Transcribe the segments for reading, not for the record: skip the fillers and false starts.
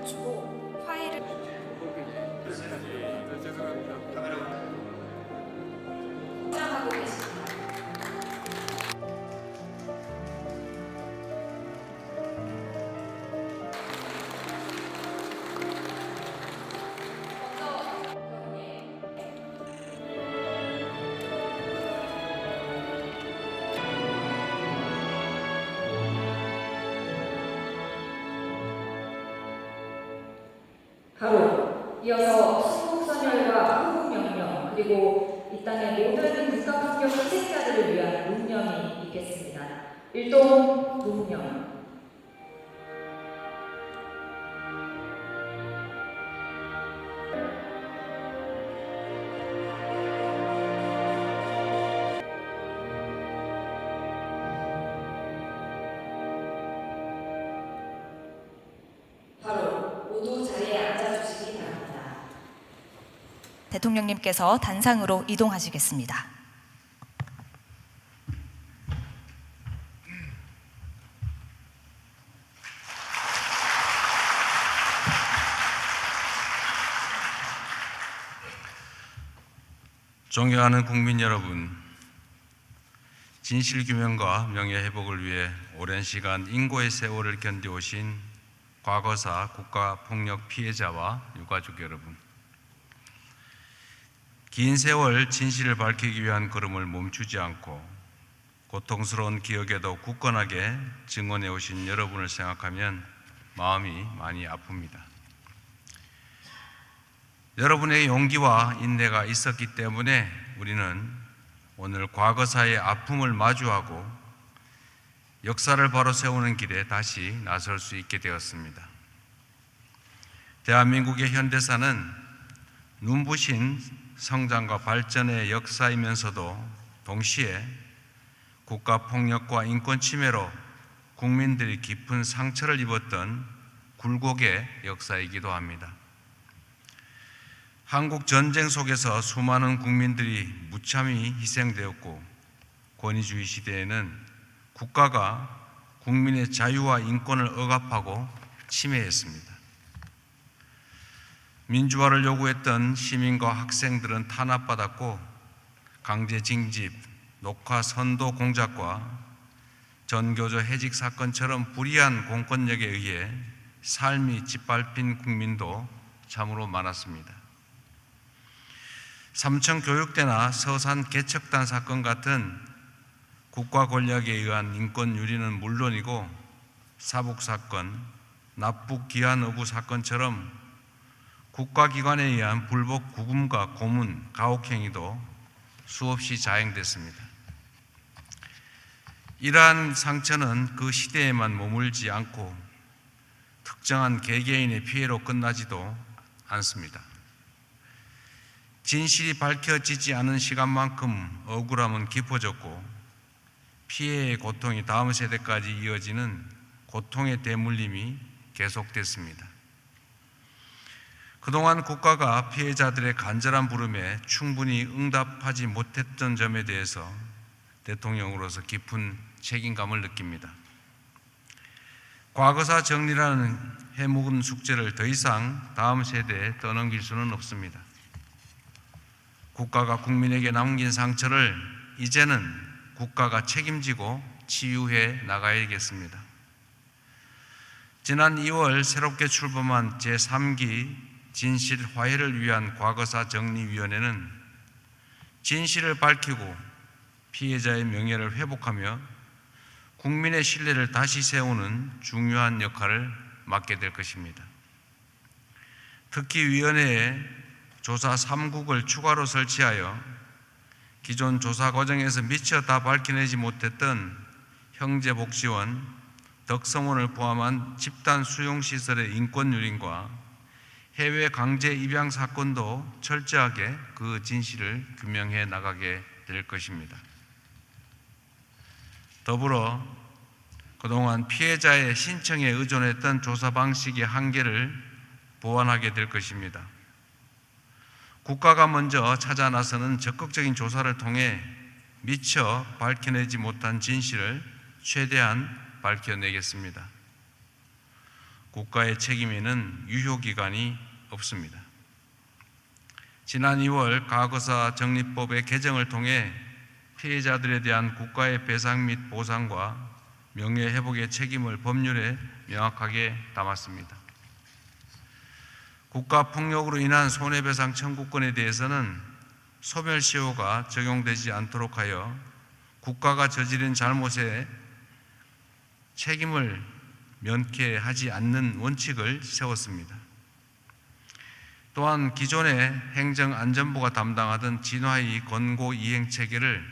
멈추고 파일을 포장하고 계십니다. 바로 이어서 순국선열과 후국명령 그리고 이 땅의 모든 국가폭격 희생자들을 위한 문명이 있겠습니다. 일동 문명. 바로 모두 자리에 앉아주시기 바랍니다. 대통령님께서 단상으로 이동하시겠습니다. 존경하는 국민 여러분, 진실규명과 명예회복을 위해 오랜 시간 인고의 세월을 견뎌오신 과거사 국가폭력 피해자와 유가족 여러분, 긴 세월 진실을 밝히기 위한 걸음을 멈추지 않고 고통스러운 기억에도 굳건하게 증언해 오신 여러분을 생각하면 마음이 많이 아픕니다. 여러분의 용기와 인내가 있었기 때문에 우리는 오늘 과거사의 아픔을 마주하고 역사를 바로 세우는 길에 다시 나설 수 있게 되었습니다. 대한민국의 현대사는 눈부신 성장과 발전의 역사이면서도 동시에 국가폭력과 인권침해로 국민들이 깊은 상처를 입었던 굴곡의 역사이기도 합니다. 한국 전쟁 속에서 수많은 국민들이 무참히 희생되었고, 권위주의 시대에는 국가가 국민의 자유와 인권을 억압하고 침해했습니다. 민주화를 요구했던 시민과 학생들은 탄압받았고, 강제 징집, 녹화 선도 공작과 전교조 해직 사건처럼 불이한 공권력에 의해 삶이 짓밟힌 국민도 참으로 많았습니다. 삼청교육대나 서산 개척단 사건 같은 국가 권력에 의한 인권 유린은 물론이고, 사북사건, 납북 기한 의무 사건처럼 국가기관에 의한 불법 구금과 고문, 가혹행위도 수없이 자행됐습니다. 이러한 상처는 그 시대에만 머물지 않고 특정한 개개인의 피해로 끝나지도 않습니다. 진실이 밝혀지지 않은 시간만큼 억울함은 깊어졌고, 피해의 고통이 다음 세대까지 이어지는 고통의 대물림이 계속됐습니다. 그동안 국가가 피해자들의 간절한 부름에 충분히 응답하지 못했던 점에 대해서 대통령으로서 깊은 책임감을 느낍니다. 과거사 정리라는 해묵은 숙제를 더 이상 다음 세대에 떠넘길 수는 없습니다. 국가가 국민에게 남긴 상처를 이제는 국가가 책임지고 치유해 나가야겠습니다. 지난 2월 새롭게 출범한 제3기 진실 화해를 위한 과거사 정리위원회는 진실을 밝히고 피해자의 명예를 회복하며 국민의 신뢰를 다시 세우는 중요한 역할을 맡게 될 것입니다. 특히 위원회에 조사 3국을 추가로 설치하여 기존 조사 과정에서 미처 다 밝혀내지 못했던 형제복지원, 덕성원을 포함한 집단 수용시설의 인권유린과 해외 강제 입양 사건도 철저하게 그 진실을 규명해 나가게 될 것입니다. 더불어 그동안 피해자의 신청에 의존했던 조사 방식의 한계를 보완하게 될 것입니다. 국가가 먼저 찾아 나서는 적극적인 조사를 통해 미처 밝혀내지 못한 진실을 최대한 밝혀내겠습니다. 국가의 책임에는 유효기간이 없습니다. 지난 2월 과거사 정리법의 개정을 통해 피해자들에 대한 국가의 배상 및 보상과 명예회복의 책임을 법률에 명확하게 담았습니다. 국가폭력으로 인한 손해배상 청구권에 대해서는 소멸시효가 적용되지 않도록 하여 국가가 저지른 잘못에 책임을 면케하지 않는 원칙을 세웠습니다. 또한 기존의 행정안전부가 담당하던 진화의 권고 이행 체계를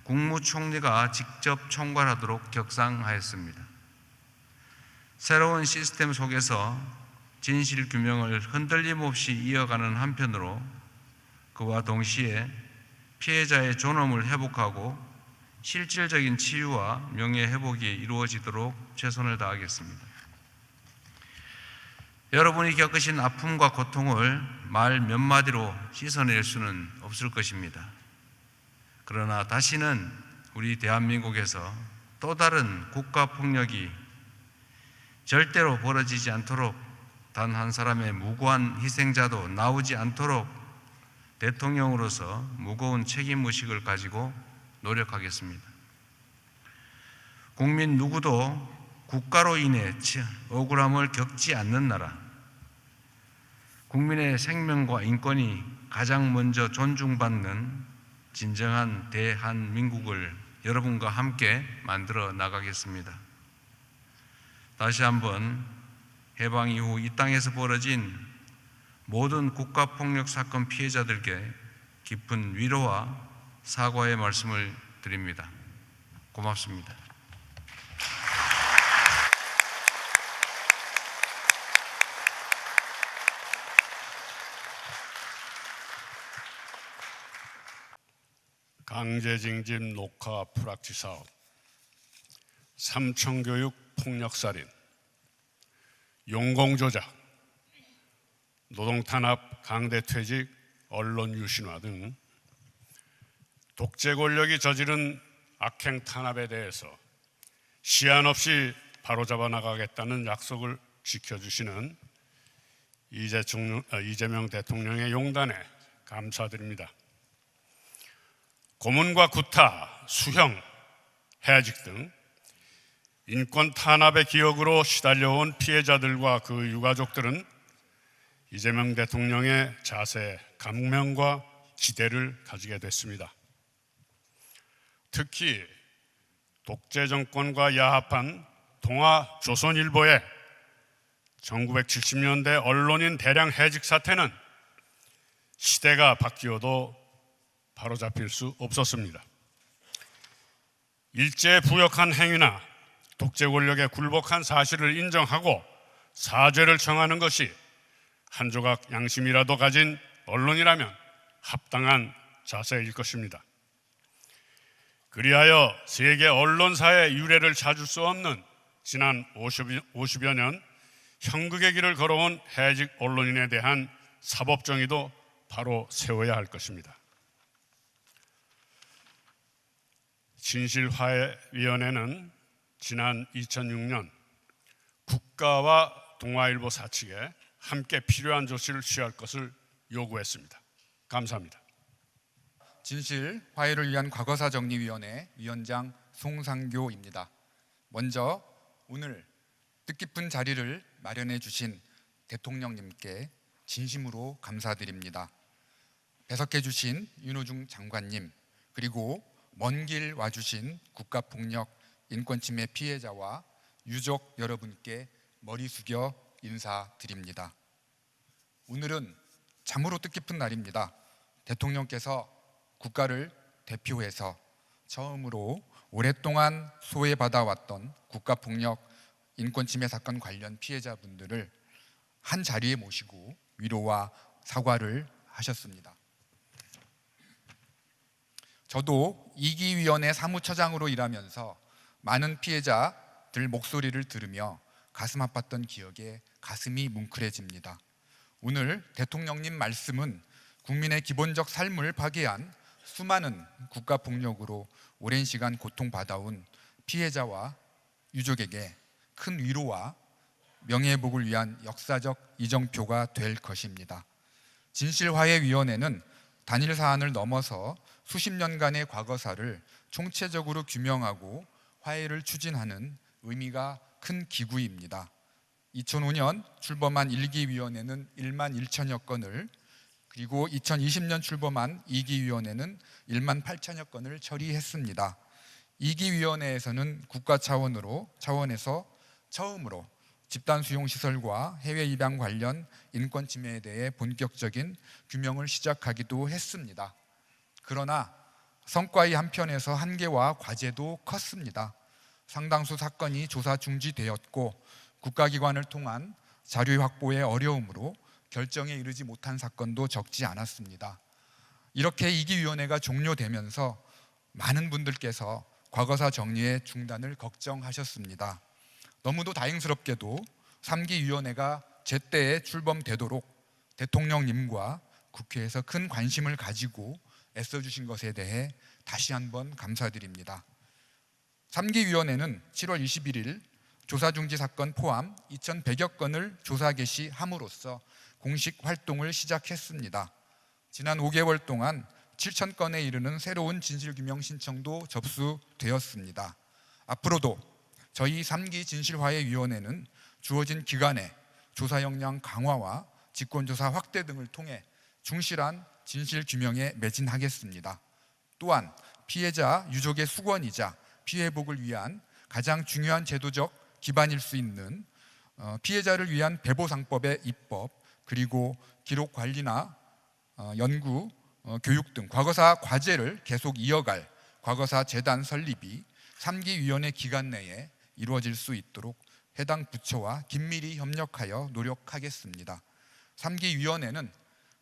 국무총리가 직접 총괄하도록 격상하였습니다. 새로운 시스템 속에서 진실 규명을 흔들림 없이 이어가는 한편으로 그와 동시에 피해자의 존엄을 회복하고 실질적인 치유와 명예회복이 이루어지도록 최선을 다하겠습니다. 여러분이 겪으신 아픔과 고통을 말 몇 마디로 씻어낼 수는 없을 것입니다. 그러나 다시는 우리 대한민국에서 또 다른 국가폭력이 절대로 벌어지지 않도록 단 한 사람의 무고한 희생자도 나오지 않도록 대통령으로서 무거운 책임의식을 가지고 노력하겠습니다. 국민 누구도 국가로 인해 억울함을 겪지 않는 나라, 국민의 생명과 인권이 가장 먼저 존중받는 진정한 대한민국을 여러분과 함께 만들어 나가겠습니다. 다시 한번 해방 이후 이 땅에서 벌어진 모든 국가폭력 사건 피해자들께 깊은 위로와 사과의 말씀을 드립니다. 고맙습니다. 강제징집 녹화 프락치 사업, 삼청교육 폭력살인, 용공조작, 노동탄압 강대퇴직, 언론 유신화 등 독재 권력이 저지른 악행 탄압에 대해서 시한 없이 바로잡아 나가겠다는 약속을 지켜주시는 이재명 대통령의 용단에 감사드립니다. 고문과 구타, 수형, 해직 등 인권 탄압의 기억으로 시달려온 피해자들과 그 유가족들은 이재명 대통령의 자세에 감명과 기대를 가지게 됐습니다. 특히 독재 정권과 야합한 동아조선일보의 1970년대 언론인 대량 해직 사태는 시대가 바뀌어도 바로잡힐 수 없었습니다. 일제에 부역한 행위나 독재 권력에 굴복한 사실을 인정하고 사죄를 청하는 것이 한 조각 양심이라도 가진 언론이라면 합당한 자세일 것입니다. 그리하여 세계 언론사의 유례를 찾을 수 없는 지난 50여 년 형극의 길을 걸어온 해직 언론인에 대한 사법정의도 바로 세워야 할 것입니다. 진실화해위원회는 지난 2006년 국가와 동아일보 사측에 함께 필요한 조치를 취할 것을 요구했습니다. 감사합니다. 진실화해를 위한 과거사정리위원회 위원장 송상교입니다. 먼저 오늘 뜻깊은 자리를 마련해 주신 대통령님께 진심으로 감사드립니다. 배석해 주신 윤호중 장관님, 그리고 먼 길 와주신 국가폭력 인권침해 피해자와 유족 여러분께 머리 숙여 인사드립니다. 오늘은 참으로 뜻깊은 날입니다. 대통령께서 국가를 대표해서 처음으로 오랫동안 소외받아왔던 국가폭력 인권침해 사건 관련 피해자분들을 한 자리에 모시고 위로와 사과를 하셨습니다. 저도 이기위원회 사무처장으로 일하면서 많은 피해자들 목소리를 들으며 가슴 아팠던 기억에 가슴이 뭉클해집니다. 오늘 대통령님 말씀은 국민의 기본적 삶을 파괴한 수많은 국가폭력으로 오랜 시간 고통받아온 피해자와 유족에게 큰 위로와 명예회복을 위한 역사적 이정표가 될 것입니다. 진실화해위원회는 단일 사안을 넘어서 수십 년간의 과거사를 총체적으로 규명하고 화해를 추진하는 의미가 큰 기구입니다. 2005년 출범한 1기위원회는 1만 1천여 건을, 그리고 2020년 출범한 2기위원회는 1만 8천여 건을 처리했습니다. 2기위원회에서는 국가 차원에서 처음으로 집단 수용 시설과 해외 입양 관련 인권 침해에 대해 본격적인 규명을 시작하기도 했습니다. 그러나 성과의 한편에서 한계와 과제도 컸습니다. 상당수 사건이 조사 중지되었고 국가기관을 통한 자료 확보의 어려움으로 결정에 이르지 못한 사건도 적지 않았습니다. 이렇게 2기위원회가 종료되면서 많은 분들께서 과거사 정리의 중단을 걱정하셨습니다. 너무도 다행스럽게도 3기위원회가 제때에 출범되도록 대통령님과 국회에서 큰 관심을 가지고 애써주신 것에 대해 다시 한번 감사드립니다. 3기위원회는 7월 21일 조사중지 사건 포함 2,100여 건을 조사 개시함으로써 공식 활동을 시작했습니다. 지난 5개월 동안 7,000건에 이르는 새로운 진실규명 신청도 접수되었습니다. 앞으로도 저희 3기 진실화해위원회는 주어진 기간에 조사 역량 강화와 직권조사 확대 등을 통해 충실한 진실규명에 매진하겠습니다. 또한 피해자 유족의 수건이자 피해복을 위한 가장 중요한 제도적 기반일 수 있는 피해자를 위한 배보상법의 입법, 그리고 기록 관리나 연구, 교육 등 과거사 과제를 계속 이어갈 과거사 재단 설립이 3기위원회 기간 내에 이루어질 수 있도록 해당 부처와 긴밀히 협력하여 노력하겠습니다. 3기위원회는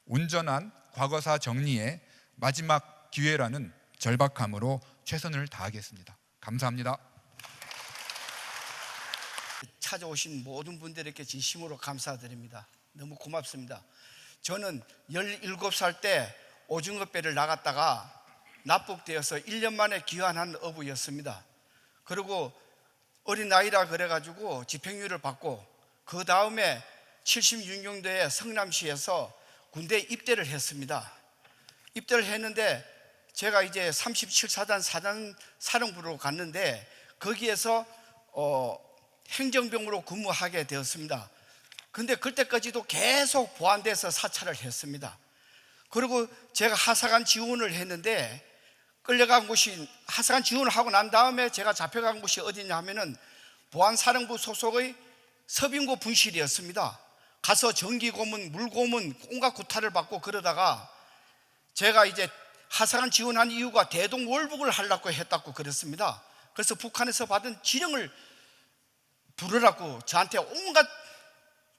온전한 과거사 정리의 마지막 기회라는 절박함으로 최선을 다하겠습니다. 감사합니다. 찾아오신 모든 분들에게 진심으로 감사드립니다. 너무 고맙습니다. 저는 17살 때 오징어배를 나갔다가 납북되어서 1년 만에 귀환한 어부였습니다. 그리고 어린 나이라 그래가지고 집행유예를 받고 그 다음에 76년도에 성남시에서 군대에 입대를 했습니다. 입대를 했는데 제가 이제 37사단 사령부로 갔는데 거기에서 행정병으로 근무하게 되었습니다. 근데 그때까지도 계속 보안돼서 사찰을 했습니다. 그리고 제가 하사관 지원을 했는데 끌려간 곳이, 하사관 지원을 하고 난 다음에 제가 잡혀간 곳이 어디냐 하면은 보안사령부 소속의 서빙고 분실이었습니다. 가서 전기고문, 물고문, 온갖 구타를 받고 그러다가 제가 이제 하사관 지원한 이유가 대동월북을 하려고 했다고 그랬습니다. 그래서 북한에서 받은 지령을 부르라고 저한테 온갖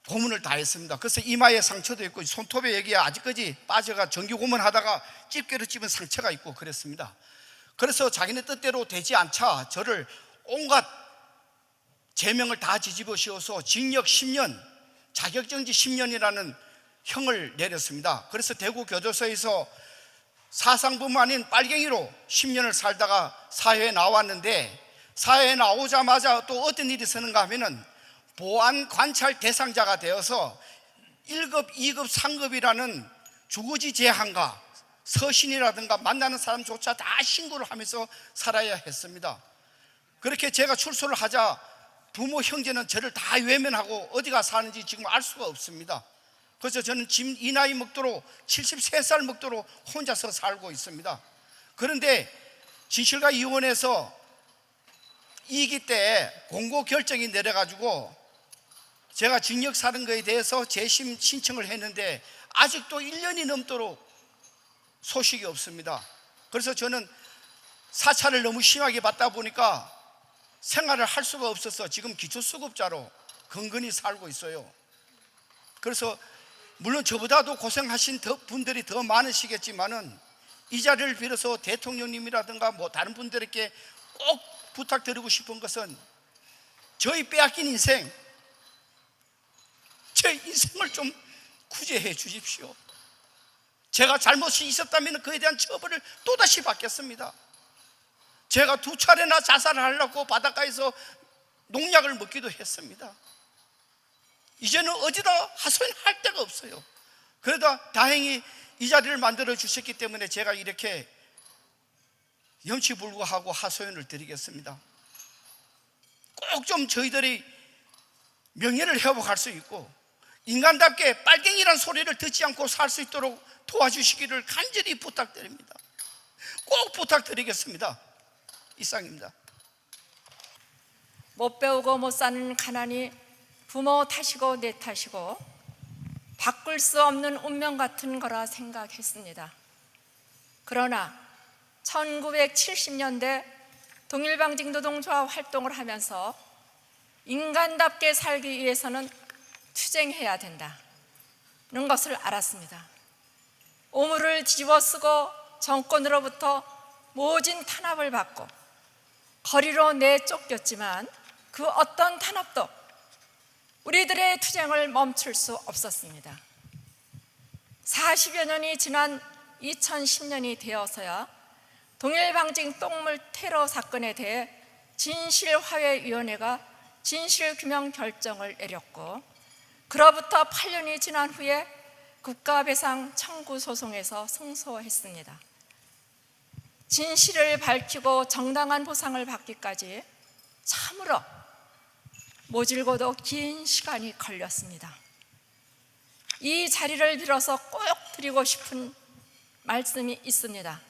고문을 다 했습니다. 그래서 이마에 상처도 있고 손톱에 여기에 아직까지 빠져가 전기고문 하다가 집게로 찝은 상처가 있고 그랬습니다. 그래서 자기네 뜻대로 되지 않자 저를 온갖 제명을 다 뒤집어 씌워서 징역 10년, 자격정지 10년이라는 형을 내렸습니다. 그래서 대구 교도소에서 사상범 아닌 빨갱이로 10년을 살다가 사회에 나왔는데, 사회에 나오자마자 또 어떤 일이 있었는가 하면은 보안 관찰 대상자가 되어서 1급, 2급, 3급이라는 주거지 제한과 서신이라든가 만나는 사람조차 다 신고를 하면서 살아야 했습니다. 그렇게 제가 출소를 하자 부모 형제는 저를 다 외면하고 어디가 사는지 지금 알 수가 없습니다. 그래서 저는 지금 이 나이 먹도록 73살 먹도록 혼자서 살고 있습니다. 그런데 진실과위원회에서 2기 때 공고 결정이 내려가지고 제가 징역 사는 거에 대해서 재심 신청을 했는데 아직도 1년이 넘도록 소식이 없습니다. 그래서 저는 사찰을 너무 심하게 받다 보니까 생활을 할 수가 없어서 지금 기초수급자로 건건히 살고 있어요. 그래서 물론 저보다도 고생하신 분들이 더 많으시겠지만은 이 자리를 빌어서 대통령님이라든가 뭐 다른 분들에게 꼭 부탁드리고 싶은 것은 저희 빼앗긴 인생, 제 인생을 좀 구제해 주십시오. 제가 잘못이 있었다면 그에 대한 처벌을 또다시 받겠습니다. 제가 2차례나 자살을 하려고 바닷가에서 농약을 먹기도 했습니다. 이제는 어디다 하소연할 데가 없어요. 그래도 다행히 이 자리를 만들어 주셨기 때문에 제가 이렇게 염치불구하고 하소연을 드리겠습니다. 꼭 좀 저희들이 명예를 회복할 수 있고 인간답게 빨갱이란 소리를 듣지 않고 살 수 있도록 도와주시기를 간절히 부탁드립니다. 꼭 부탁드리겠습니다. 이상입니다. 못 배우고 못 사는 가난이 부모 탓이고 내 탓이고 바꿀 수 없는 운명 같은 거라 생각했습니다. 그러나 1970년대 동일방직노동조합 활동을 하면서 인간답게 살기 위해서는 투쟁해야 된다는 것을 알았습니다. 오물을 뒤집어 쓰고 정권으로부터 모진 탄압을 받고 거리로 내쫓겼지만 그 어떤 탄압도 우리들의 투쟁을 멈출 수 없었습니다. 40여 년이 지난 2010년이 되어서야 동일방직 똥물 테러 사건에 대해 진실화해위원회가 진실규명 결정을 내렸고 그로부터 8년이 지난 후에 국가배상 청구 소송에서 승소했습니다. 진실을 밝히고 정당한 보상을 받기까지 참으로 모질고도 긴 시간이 걸렸습니다. 이 자리를 빌어서 꼭 드리고 싶은 말씀이 있습니다.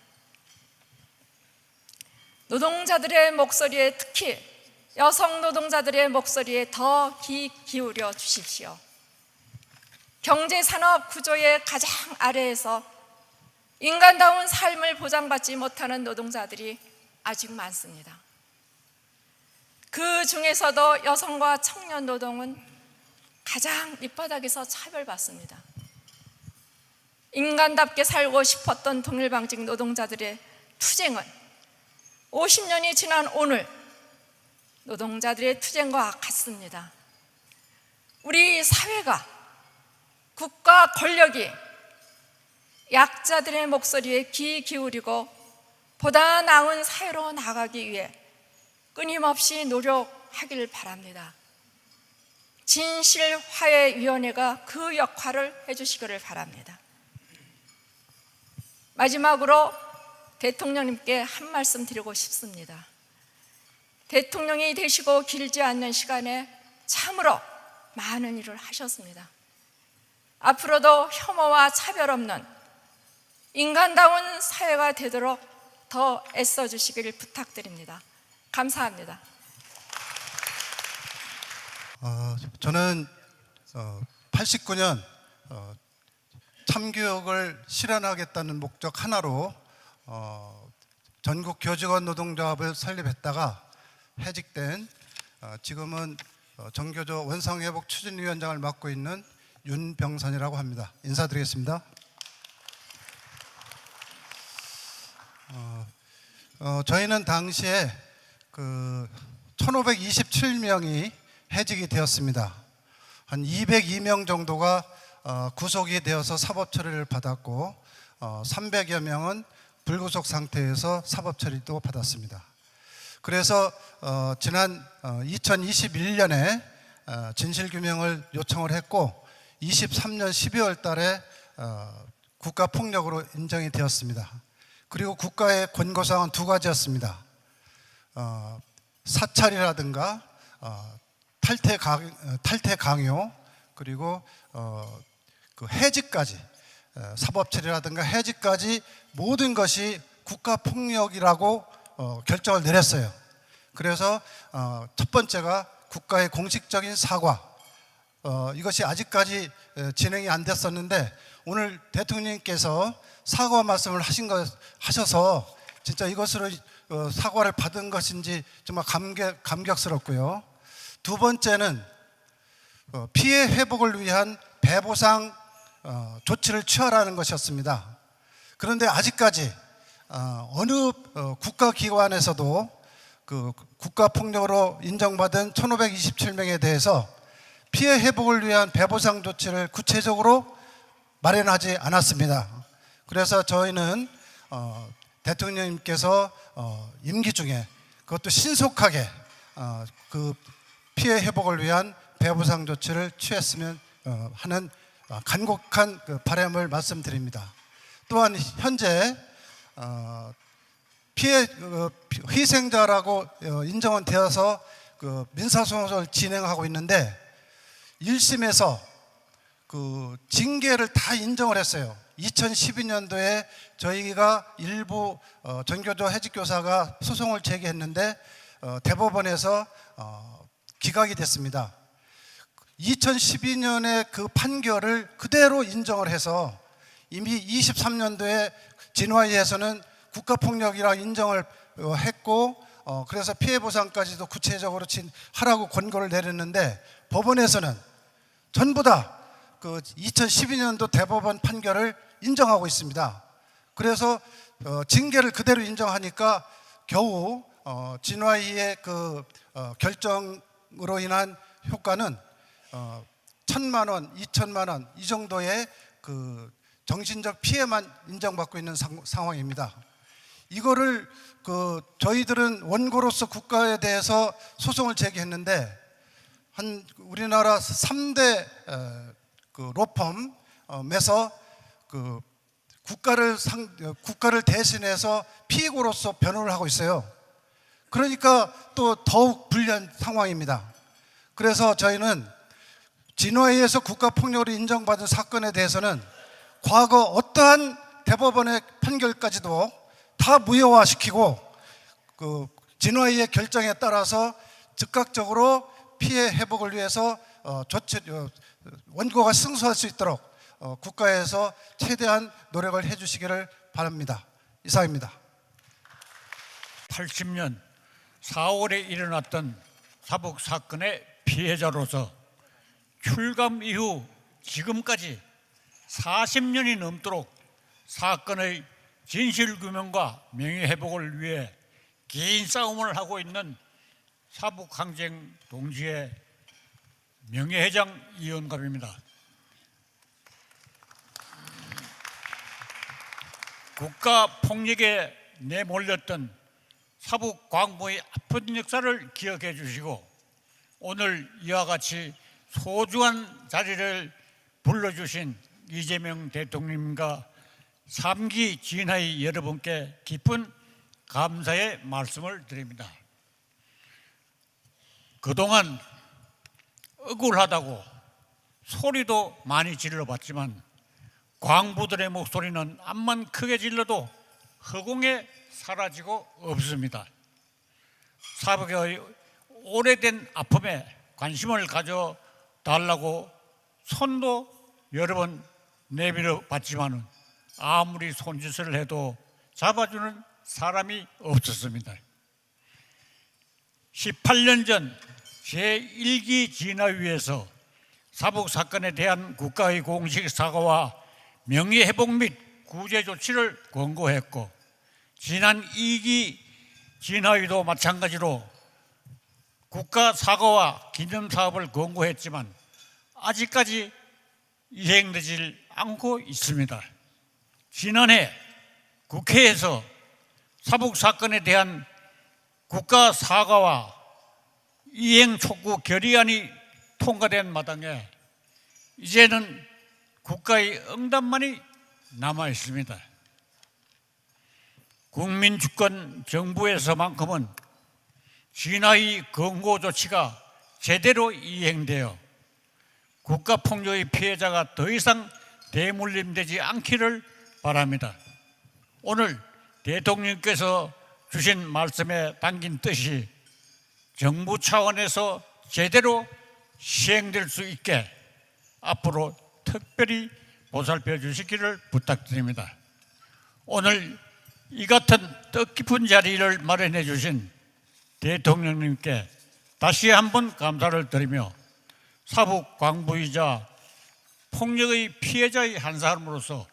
노동자들의 목소리에, 특히 여성 노동자들의 목소리에 더 귀 기울여 주십시오. 경제산업 구조의 가장 아래에서 인간다운 삶을 보장받지 못하는 노동자들이 아직 많습니다. 그 중에서도 여성과 청년 노동은 가장 밑바닥에서 차별받습니다. 인간답게 살고 싶었던 동일방직 노동자들의 투쟁은 50년이 지난 오늘 노동자들의 투쟁과 같습니다. 우리 사회가, 국가 권력이 약자들의 목소리에 귀 기울이고 보다 나은 사회로 나가기 위해 끊임없이 노력하길 바랍니다. 진실화해위원회가 그 역할을 해주시기를 바랍니다. 마지막으로 대통령님께 한 말씀 드리고 싶습니다. 대통령이 되시고 길지 않는 시간에 참으로 많은 일을 하셨습니다. 앞으로도 혐오와 차별 없는 인간다운 사회가 되도록 더 애써주시기를 부탁드립니다. 감사합니다. 저는 89년 참교육을 실현하겠다는 목적 하나로 전국 교직원 노동조합을 설립했다가 해직된 지금은 정교조 원상회복 추진위원장을 맡고 있는 윤병선이라고 합니다. 인사드리겠습니다. 저희는 당시에 1527명이 해직이 되었습니다. 한 202명 정도가 구속이 되어서 사법 처리를 받았고 300여 명은 불구속 상태에서 사법 처리도 받았습니다. 그래서 지난 2021년에 진실규명을 요청을 했고 23년 12월 달에 국가폭력으로 인정이 되었습니다. 그리고 국가의 권고사항은 두 가지였습니다. 사찰이라든가 탈퇴 강요, 그리고 그 해직까지, 사법처리라든가 해직까지 모든 것이 국가폭력이라고 결정을 내렸어요. 그래서 첫 번째가 국가의 공식적인 사과, 이것이 아직까지 진행이 안 됐었는데 오늘 대통령님께서 사과 말씀을 하셔서 진짜 이것으로 사과를 받은 것인지 정말 감격스럽고요. 두 번째는 피해 회복을 위한 배보상 조치를 취하라는 것이었습니다. 그런데 아직까지 어느 국가기관에서도 그 국가폭력으로 인정받은 1527명에 대해서 피해 회복을 위한 배보상 조치를 구체적으로 마련하지 않았습니다. 그래서 저희는 대통령님께서 임기 중에 그것도 신속하게 그 피해 회복을 위한 배부상 조치를 취했으면 하는 간곡한 바람을 말씀드립니다. 또한 현재 피해 희생자라고 인정은 되어서 민사소송을 진행하고 있는데 1심에서 징계를 다 인정을 했어요. 2012년도에 저희가 일부 전교조 해직교사가 소송을 제기했는데 대법원에서 기각이 됐습니다. 2012년에 그 판결을 그대로 인정을 해서 이미 23년도에 진화위에서는 국가폭력이라 인정을 했고 그래서 피해보상까지도 구체적으로 하라고 권고를 내렸는데 법원에서는 전부 다 그 2012년도 대법원 판결을 인정하고 있습니다. 그래서 징계를 그대로 인정하니까 겨우 진화위의 결정으로 인한 효과는 1,000만 원, 2,000만 원 이 정도의 정신적 피해만 인정받고 있는 상황입니다. 이거를 저희들은 원고로서 국가에 대해서 소송을 제기했는데 우리나라 3대 로펌에서 국가를 대신해서 피고로서 변호를 하고 있어요. 그러니까 또 더욱 불리한 상황입니다. 그래서 저희는 진화위에서 국가폭력으로 인정받은 사건에 대해서는 과거 어떠한 대법원의 판결까지도 다 무효화시키고 진화위의 결정에 따라서 즉각적으로 피해 회복을 위해서 원고가 승소할 수 있도록 국가에서 최대한 노력을 해주시기를 바랍니다. 이상입니다. 80년 4월에 일어났던 사북 사건의 피해자로서 출감 이후 지금까지 40년이 넘도록 사건의 진실규명과 명예회복을 위해 긴 싸움을 하고 있는 사북항쟁 동지의 명예회장 이원갑입니다. 국가폭력에 내몰렸던 사북 광부의 아픈 역사를 기억해 주시고 오늘 이와 같이 소중한 자리를 불러주신 이재명 대통령님과 3기 진화위 여러분께 깊은 감사의 말씀을 드립니다. 그동안 억울하다고 소리도 많이 질러봤지만 광부들의 목소리는 암만 크게 질러도 허공에 사라지고 없습니다. 사북의 오래된 아픔에 관심을 가져달라고 손도 여러 번 내밀어 봤지만 아무리 손짓을 해도 잡아주는 사람이 없었습니다. 18년 전 제1기 진화위에서 사북 사건에 대한 국가의 공식 사과와 명예회복 및 구제 조치를 권고했고 지난 2기 진화위도 마찬가지로 국가 사과와 기념 사업을 권고했지만 아직까지 이행되질 않고 있습니다. 지난해 국회에서 사북 사건에 대한 국가 사과와 이행 촉구 결의안이 통과된 마당에 이제는 국가의 응답만이 남아 있습니다. 국민주권 정부에서만큼은 진화위 권고 조치가 제대로 이행되어 국가폭력의 피해자가 더 이상 대물림되지 않기를 바랍니다. 오늘 대통령께서 주신 말씀에 담긴 뜻이 정부 차원에서 제대로 시행될 수 있게 앞으로 특별히 보살펴 주시기를 부탁드립니다. 오늘 이 같은 뜻깊은 자리를 마련해 주신 대통령님께 다시 한번 감사를 드리며 사북 광부이자 폭력의 피해자의 한 사람으로서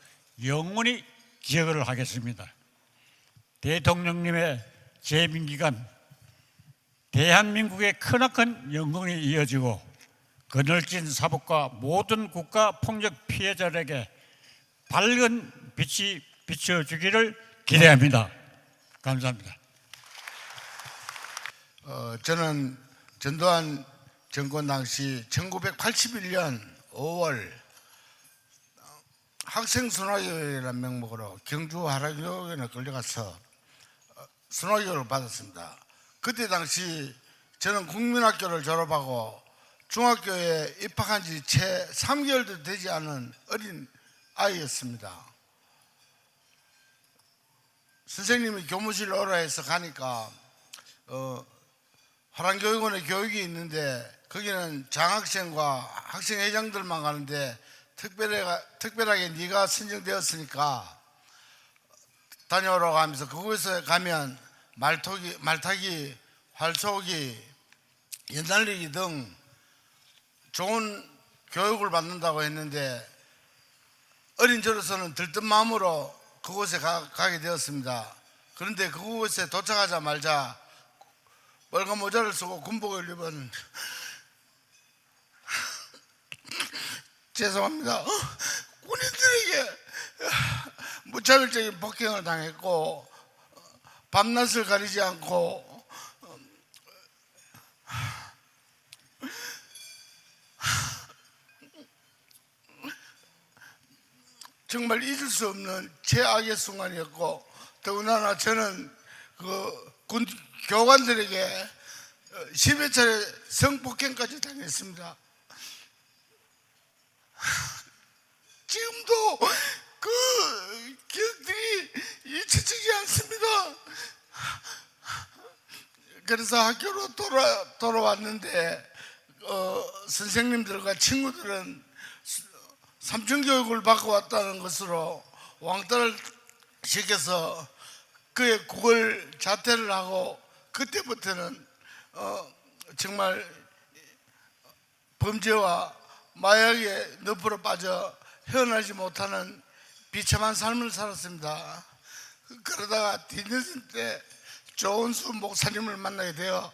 영원히 기억을 하겠습니다. 대통령님의 재임 기간 대한민국의 크나큰 영광이 이어지고 그늘진 사북과 모든 국가 폭력 피해자들에게 밝은 빛이 비춰주기를 기대합니다. 감사합니다. 저는 전두환 정권 당시 1981년 5월 학생순화교육이라는 명목으로 경주 하라교육원에 끌려가서 순화교육을 받았습니다. 그때 당시 저는 국민학교를 졸업하고 중학교에 입학한 지 채 3개월도 되지 않은 어린 아이였습니다. 선생님이 교무실 오라 해서 가니까 화랑교육원에 교육이 있는데 거기는 장학생과 학생회장들만 가는데 특별하게 네가 선정되었으니까 다녀오라고 하면서 그곳에 가면 말타기, 활쏘기, 연날리기 등 좋은 교육을 받는다고 했는데 어린 저로서는 들뜬 마음으로 그곳에 가게 되었습니다. 그런데 그곳에 도착하자마자 빨간 모자를 쓰고 군복을 입은 죄송합니다. 군인들에게 무차별적인 폭행을 당했고 밤낮을 가리지 않고 정말 잊을 수 없는 최악의 순간이었고 더군다나 저는 그 군 교관들에게 10여 차례 성폭행까지 당했습니다. 지금도 그 기억들이 잊혀지지 않습니다. 그래서 학교로 돌아왔는데 선생님들과 친구들은 삼중교육을 받고 왔다는 것으로 왕따를 시켜서 그의 국을 자퇴를 하고 그때부터는 정말 범죄와 마약에 늪으로 빠져 헤어나지 못하는 비참한 삶을 살았습니다. 그러다가 뒤늦은 때 조은수 목사님을 만나게 되어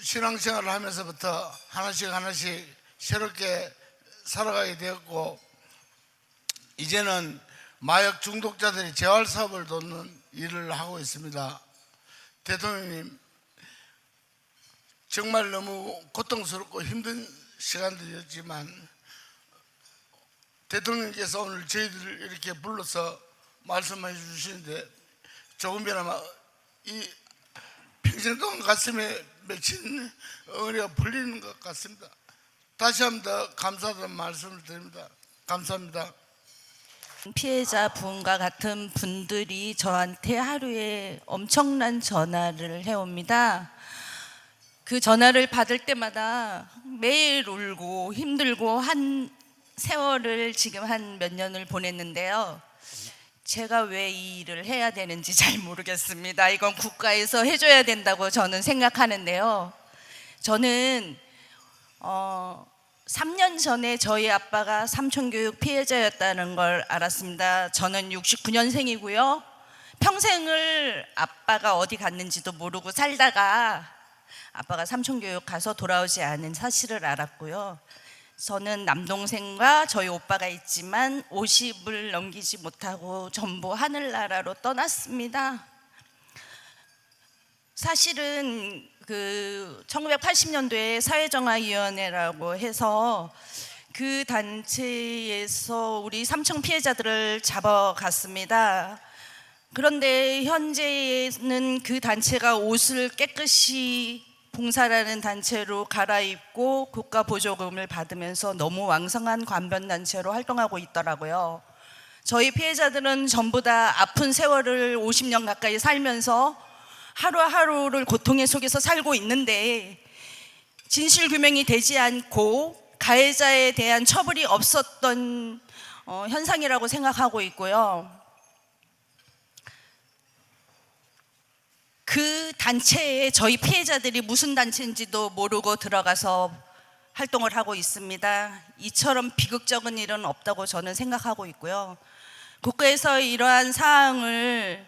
신앙생활을 하면서부터 하나씩 새롭게 살아가게 되었고 이제는 마약 중독자들이 재활 사업을 돕는 일을 하고 있습니다. 대통령님, 정말 너무 고통스럽고 힘든 시간들이었지만 대통령께서 오늘 저희들을 이렇게 불러서 말씀해 주시는데 조금이나마 이 평생 동안 가슴에 맺힌 어머니가 풀리는 것 같습니다. 다시 한 번 더 감사하다는 말씀을 드립니다. 감사합니다. 피해자분과 같은 분들이 저한테 하루에 엄청난 전화를 해옵니다. 그 전화를 받을 때마다 매일 울고 힘들고 한 세월을 지금 한 몇 년을 보냈는데요. 제가 왜 이 일을 해야 되는지 잘 모르겠습니다. 이건 국가에서 해줘야 된다고 저는 생각하는데요. 저는 3년 전에 저희 아빠가 삼촌교육 피해자였다는 걸 알았습니다. 저는 69년생이고요. 평생을 아빠가 어디 갔는지도 모르고 살다가 아빠가 삼촌교육 가서 돌아오지 않은 사실을 알았고요. 저는 남동생과 저희 오빠가 있지만 50을 넘기지 못하고 전부 하늘나라로 떠났습니다. 사실은 그 1980년도에 사회정화위원회라고 해서 그 단체에서 우리 삼청 피해자들을 잡아갔습니다. 그런데 현재는 그 단체가 옷을 깨끗이 봉사라는 단체로 갈아입고 국가 보조금을 받으면서 너무 왕성한 관변단체로 활동하고 있더라고요. 저희 피해자들은 전부 다 아픈 세월을 50년 가까이 살면서 하루하루를 고통의 속에서 살고 있는데 진실규명이 되지 않고 가해자에 대한 처벌이 없었던 현상이라고 생각하고 있고요. 그 단체에 저희 피해자들이 무슨 단체인지도 모르고 들어가서 활동을 하고 있습니다. 이처럼 비극적인 일은 없다고 저는 생각하고 있고요. 국가에서 이러한 사항을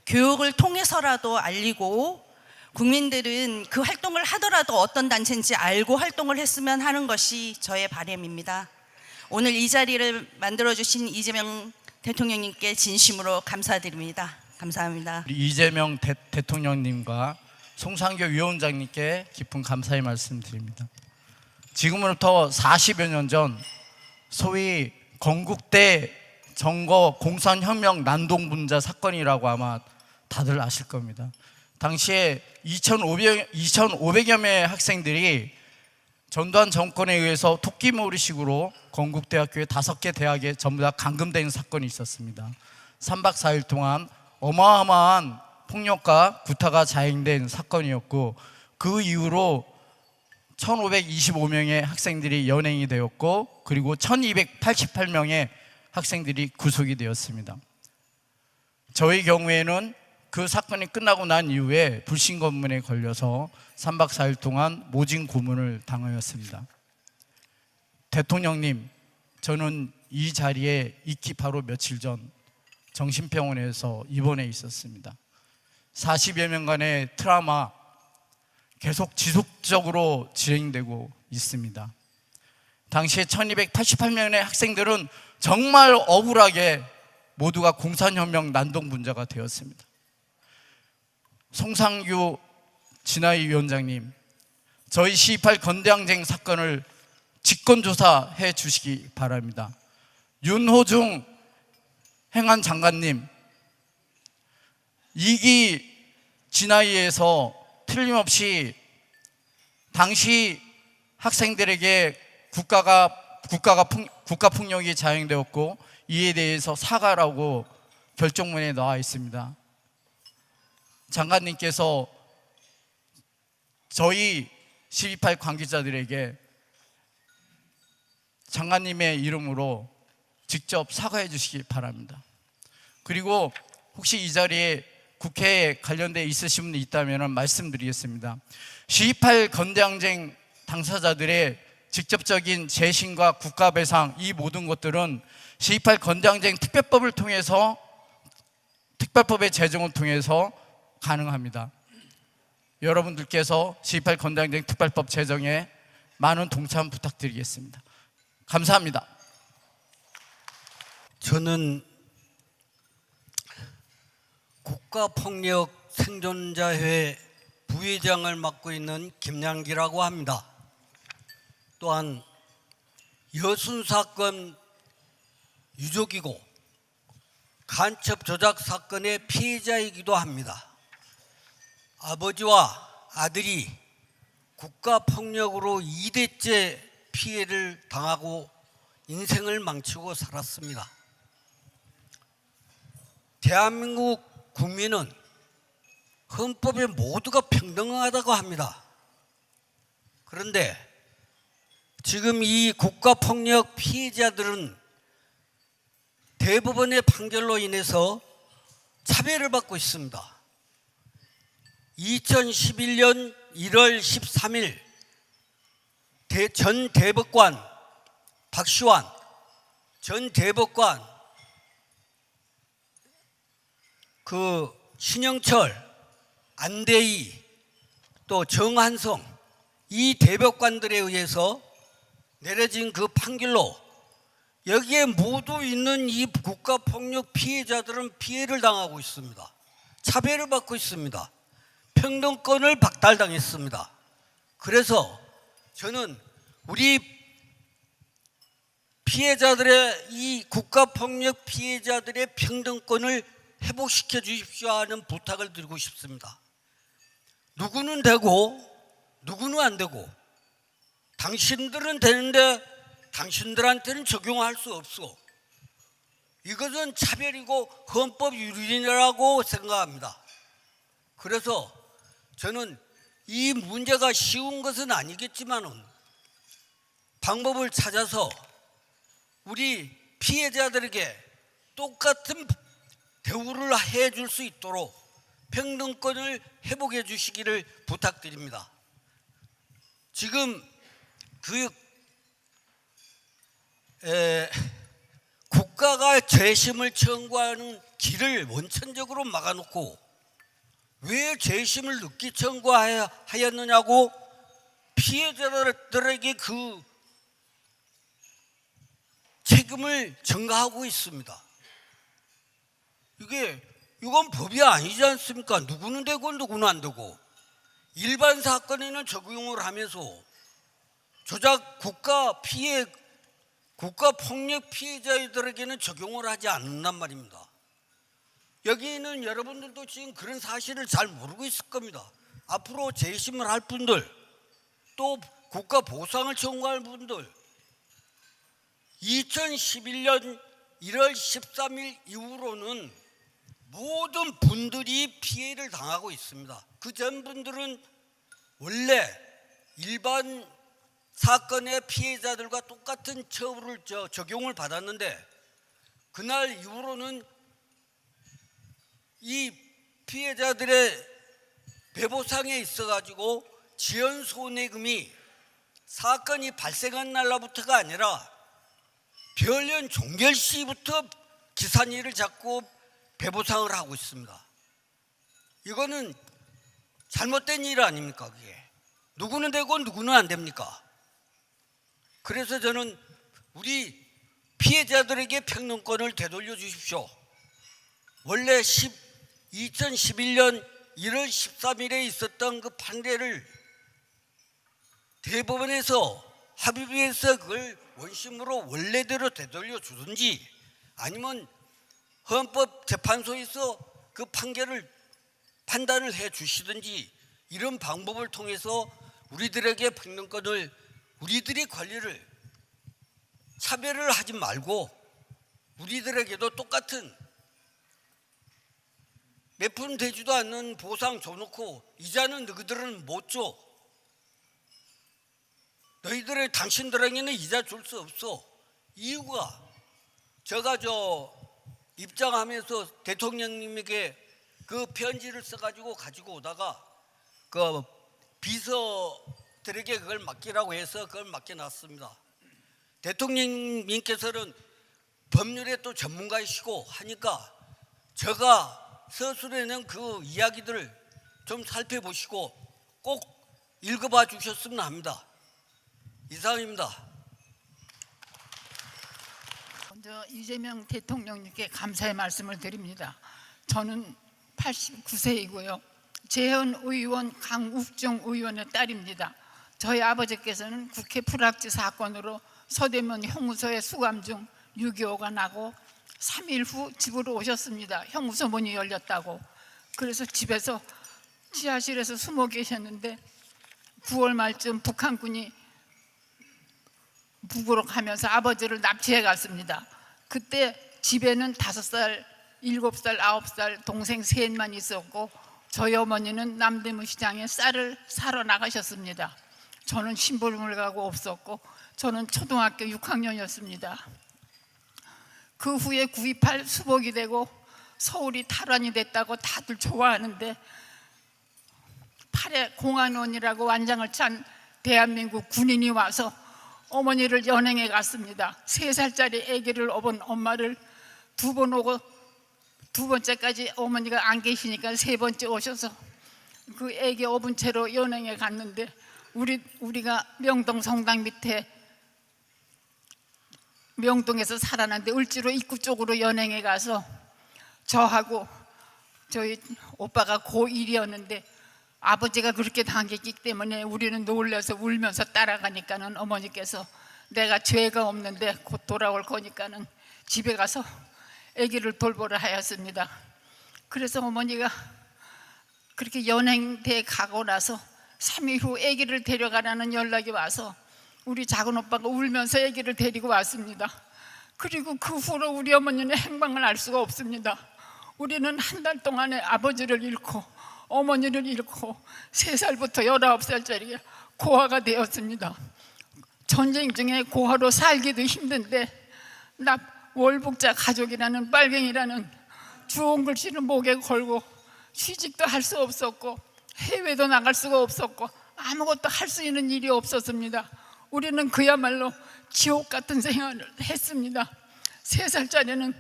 교육을 통해서라도 알리고 국민들은 그 활동을 하더라도 어떤 단체인지 알고 활동을 했으면 하는 것이 저의 바람입니다. 오늘 이 자리를 만들어주신 이재명 대통령님께 진심으로 감사드립니다. 감사합니다. 이재명 대통령님과 송상교 위원장님께 깊은 감사의 말씀드립니다. 지금으로부터 40여 년 전 소위 건국대 정거 공산혁명 난동분자 사건이라고 아마 다들 아실 겁니다. 당시에 2,500여 명의 학생들이 전두환 정권에 의해서 토끼몰이식으로 건국대학교의 5개 대학에 전부 다 감금된 사건이 있었습니다. 3박 4일 동안 어마어마한 폭력과 구타가 자행된 사건이었고, 그 이후로 1,525명의 학생들이 연행이 되었고, 그리고 1,288명의 학생들이 구속이 되었습니다. 저희 경우에는 그 사건이 끝나고 난 이후에 불신검문에 걸려서 3박 4일 동안 모진 고문을 당하였습니다. 대통령님, 저는 이 자리에 있기 바로 며칠 전 정신병원에서 입원해 있었습니다. 40여 년간의 트라우마 계속 지속적으로 진행되고 있습니다. 당시에 1,288명의 학생들은 정말 억울하게 모두가 공산혁명 난동분자가 되었습니다. 송상규 진화위 위원장님, 저희 12.28 건대항쟁 사건을 직권조사해 주시기 바랍니다. 윤호중 행안 장관님, 2기 진화위에서 틀림없이 당시 학생들에게 국가폭력이 자행되었고, 이에 대해서 사과라고 결정문에 나와 있습니다. 장관님께서 저희 12.28 관계자들에게 장관님의 이름으로 직접 사과해 주시기 바랍니다. 그리고 혹시 이 자리에 국회에 관련돼 있으신 분이 있다면 말씀드리겠습니다. 12.28 건대항쟁 당사자들의 직접적인 재신과 국가배상, 이 모든 것들은 12.28 건대항쟁 특별법을 통해서, 특별법의 제정을 통해서 가능합니다. 여러분들께서 12.28 건대항쟁 특별법 제정에 많은 동참 부탁드리겠습니다. 감사합니다. 저는 국가폭력 생존자회 부회장을 맡고 있는 김양기라고 합니다. 또한 여순사건 유족이고 간첩 조작 사건의 피해자이기도 합니다. 아버지와 아들이 국가폭력으로 2대째 피해를 당하고 인생을 망치고 살았습니다. 대한민국 국민은 헌법에 모두가 평등하다고 합니다. 그런데 지금 이 국가폭력 피해자들은 대법원의 판결로 인해서 차별을 받고 있습니다. 2011년 1월 13일 전 대법관 박시환 전 대법관, 신영철, 안대희, 또 정한성, 이 대법관들에 의해서 내려진 그 판결로 여기에 모두 있는 이 국가폭력 피해자들은 피해를 당하고 있습니다. 차별을 받고 있습니다. 평등권을 박탈당했습니다. 그래서 저는 우리 피해자들의, 이 국가폭력 피해자들의 평등권을 회복시켜 주십시오 하는 부탁을 드리고 싶습니다. 누구는 되고 누구는 안 되고, 당신들은 되는데 당신들한테는 적용할 수 없어. 이것은 차별이고 헌법 유린이라고 생각합니다. 그래서 저는 이 문제가 쉬운 것은 아니겠지만은 방법을 찾아서 우리 피해자들에게 똑같은 대우를 해줄 수 있도록 평등권을 회복해 주시기를 부탁드립니다. 지금 국가가 재심을 청구하는 길을 원천적으로 막아놓고 왜 재심을 늦게 청구하였느냐고 피해자들에게 그 책임을 전가하고 있습니다. 이건 법이 아니지 않습니까? 누구는 되고 누구는 안 되고. 일반 사건에는 적용을 하면서 조작 국가 폭력 피해자들에게는 적용을 하지 않는단 말입니다. 여기는 여러분들도 지금 그런 사실을 잘 모르고 있을 겁니다. 앞으로 재심을 할 분들, 또 국가 보상을 청구할 분들, 2011년 1월 13일 이후로는 모든 분들이 피해를 당하고 있습니다. 그 전 분들은 원래 일반 사건의 피해자들과 똑같은 처우를 적용을 받았는데, 그날 이후로는 이 피해자들의 배보상에 있어 가지고 지연 손해금이 사건이 발생한 날로부터가 아니라 별년 종결 시부터 기산일을 잡고 배보상을 하고 있습니다. 이거는 잘못된 일 아닙니까? 그게 누구는 되고 누구는 안 됩니까? 그래서 저는 우리 피해자들에게 평등권을 되돌려 주십시오. 원래 2011년 1월 13일에 있었던 그 판례를 대법원에서 합의해서 그걸 원심으로 원래대로 되돌려 주든지, 아니면 헌법재판소에서 그 판단을 해 주시든지, 이런 방법을 통해서 우리들에게 평등권을, 우리들이 권리를 차별을 하지 말고 우리들에게도 똑같은 몇 푼 되지도 않는 보상 줘놓고 이자는 너희들은 못 줘. 너희들의 당신들에게는 이자 줄 수 없어. 이유가, 제가 입장하면서 대통령님에게 그 편지를 써가지고 가지고 오다가 그 비서들에게 그걸 맡기라고 해서 그걸 맡겨놨습니다. 대통령님께서는 법률에 또 전문가이시고 하니까 제가 서술에는 그 이야기들을 좀 살펴보시고 꼭 읽어봐 주셨으면 합니다. 이상입니다. 먼저 이재명 대통령님께 감사의 말씀을 드립니다. 저는 89세이고요. 재현 의원 강욱정 의원의 딸입니다. 저희 아버지께서는 국회 불합치 사건으로 서대문 형무소에 수감 중 6.25가 나고 3일 후 집으로 오셨습니다. 형무소 문이 열렸다고. 그래서 집에서 지하실에서 숨어 계셨는데 9월 말쯤 북한군이 북으로 가면서 아버지를 납치해 갔습니다. 그때 집에는 5살, 7살, 9살 동생 셋만 있었고 저희 어머니는 남대문 시장에 쌀을 사러 나가셨습니다. 저는 심부름을 가고 없었고 저는 초등학교 6학년이었습니다. 그 후에 9.28 수복이 되고 서울이 탈환이 됐다고 다들 좋아하는데 8회 공안원이라고 완장을 찬 대한민국 군인이 와서 어머니를 연행해 갔습니다. 3살짜리 아기를 업은 엄마를 2번 오고 2번째까지 어머니가 안 계시니까 3번째 오셔서 그 아기 업은 채로 연행해 갔는데 우리가 명동 성당 밑에 명동에서 살았는데 을지로 입구 쪽으로 연행해 가서 저하고 저희 오빠가 고1이었는데 아버지가 그렇게 당했기 때문에 우리는 놀라서 울면서 따라가니까는 어머니께서 내가 죄가 없는데 곧 돌아올 거니까는 집에 가서 아기를 돌보라 하였습니다. 그래서 어머니가 그렇게 연행돼 가고 나서 3일 후 아기를 데려가라는 연락이 와서 우리 작은 오빠가 울면서 아기를 데리고 왔습니다. 그리고 그 후로 우리 어머니는 행방을 알 수가 없습니다. 우리는 한 달 동안에 아버지를 잃고 어머니를 잃고 3살부터 19살짜리 고아가 되었습니다. 전쟁 중에 고아로 살기도 힘든데 월북자 가족이라는 빨갱이라는 주홍 글씨를 목에 걸고 취직도 할 수 없었고 해외도 나갈 수가 없었고 아무것도 할 수 있는 일이 없었습니다. 우리는 그야말로 지옥 같은 생활을 했습니다. 3살짜리는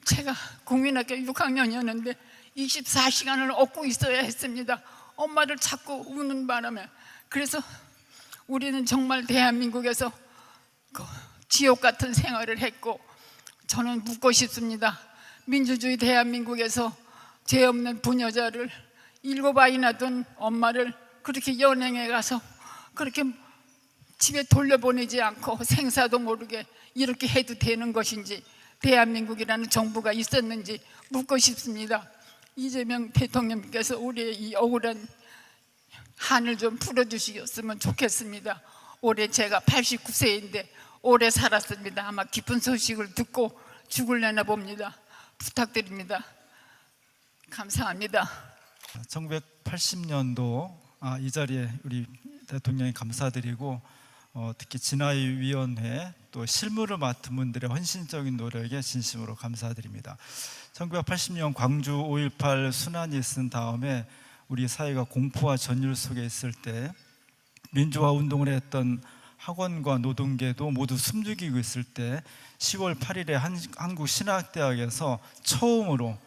제가 국민학교 6학년이었는데 24시간을 얻고 있어야 했습니다. 엄마를 자꾸 우는 바람에. 그래서 우리는 정말 대한민국에서 지옥 같은 생활을 했고 저는 묻고 싶습니다. 민주주의 대한민국에서 죄 없는 부녀자를 7아이나 둔 엄마를 그렇게 연행해 가서 그렇게 집에 돌려보내지 않고 생사도 모르게 이렇게 해도 되는 것인지, 대한민국이라는 정부가 있었는지 묻고 싶습니다. 이재명 대통령께서 우리의 이 억울한 한을 좀 풀어주셨으면 좋겠습니다. 올해 제가 89세인데 오래 살았습니다. 아마 기쁜 소식을 듣고 죽을려나 봅니다. 부탁드립니다. 감사합니다. 1980년도 이 자리에 우리 대통령이 감사드리고 특히 진화위원회 또 실무를 맡은 분들의 헌신적인 노력에 진심으로 감사드립니다. 1980년 광주 5.18 순환이 있은 다음에 우리 사회가 공포와 전율 속에 있을 때 민주화 운동을 했던 학원과 노동계도 모두 숨죽이고 있을 때 10월 8일에 한국신학대학에서 처음으로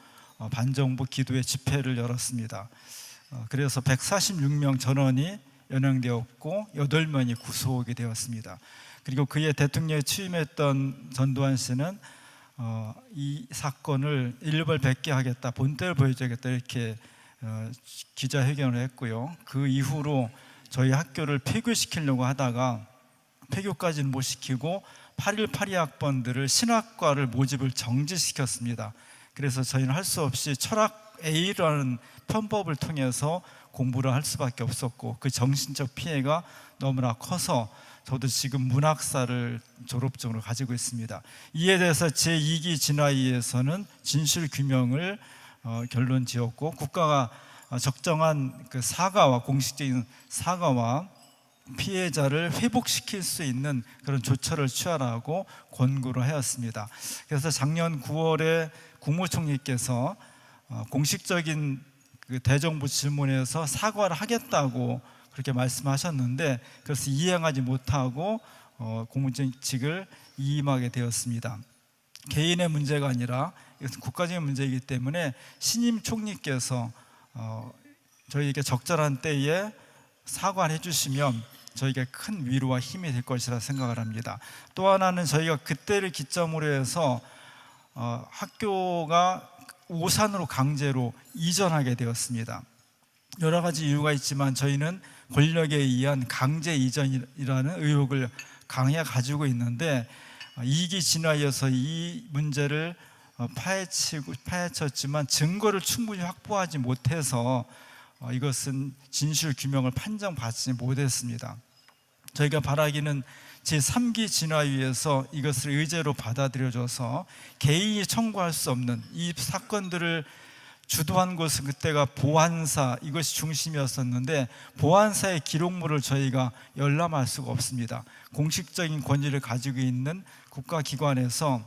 반정부 기도회 집회를 열었습니다. 그래서 146명 전원이 연행되었고 8명이 구속이 되었습니다. 그리고 그해 대통령에 취임했던 전두환 씨는 이 사건을 일벌백계 하겠다, 본때를 보여주겠다 이렇게 기자회견을 했고요. 그 이후로 저희 학교를 폐교시키려고 하다가 폐교까지는 못 시키고 8.1 82학번들을 신학과를 모집을 정지시켰습니다. 그래서 저희는 할 수 없이 철학 A라는 편법을 통해서 공부를 할 수밖에 없었고, 그 정신적 피해가 너무나 커서 저도 지금 문학사를 졸업증으로 가지고 있습니다. 이에 대해서 제2기 진화위에서는 진실 규명을 결론 지었고, 국가가 적정한 그 사과와 공식적인 사과와 피해자를 회복시킬 수 있는 그런 조처를 취하라고 권고를 하였습니다. 그래서 작년 9월에 국무총리께서 공식적인 그 대정부 질문에서 사과를 하겠다고 그렇게 말씀하셨는데, 그래서 이행하지 못하고 공무직을 이임하게 되었습니다. 개인의 문제가 아니라 이것은 국가적인 문제이기 때문에 신임 총리께서 저희에게 적절한 때에 사과를 해주시면 저희가 큰 위로와 힘이 될 것이라 생각을 합니다. 또 하나는 저희가 그때를 기점으로 해서 학교가 오산으로 강제로 이전하게 되었습니다. 여러 가지 이유가 있지만 저희는 권력에 의한 강제 이전이라는 의혹을 강하게 가지고 있는데, 2기 진화에서 이 문제를 파헤쳤지만 증거를 충분히 확보하지 못해서 이것은 진실 규명을 판정받지 못했습니다. 저희가 바라기는 제3기 진화위에서 이것을 의제로 받아들여줘서 개인이 청구할 수 없는 이 사건들을 주도한 것은 그때가 보안사, 이것이 중심이었었는데 보안사의 기록물을 저희가 열람할 수가 없습니다. 공식적인 권위를 가지고 있는 국가기관에서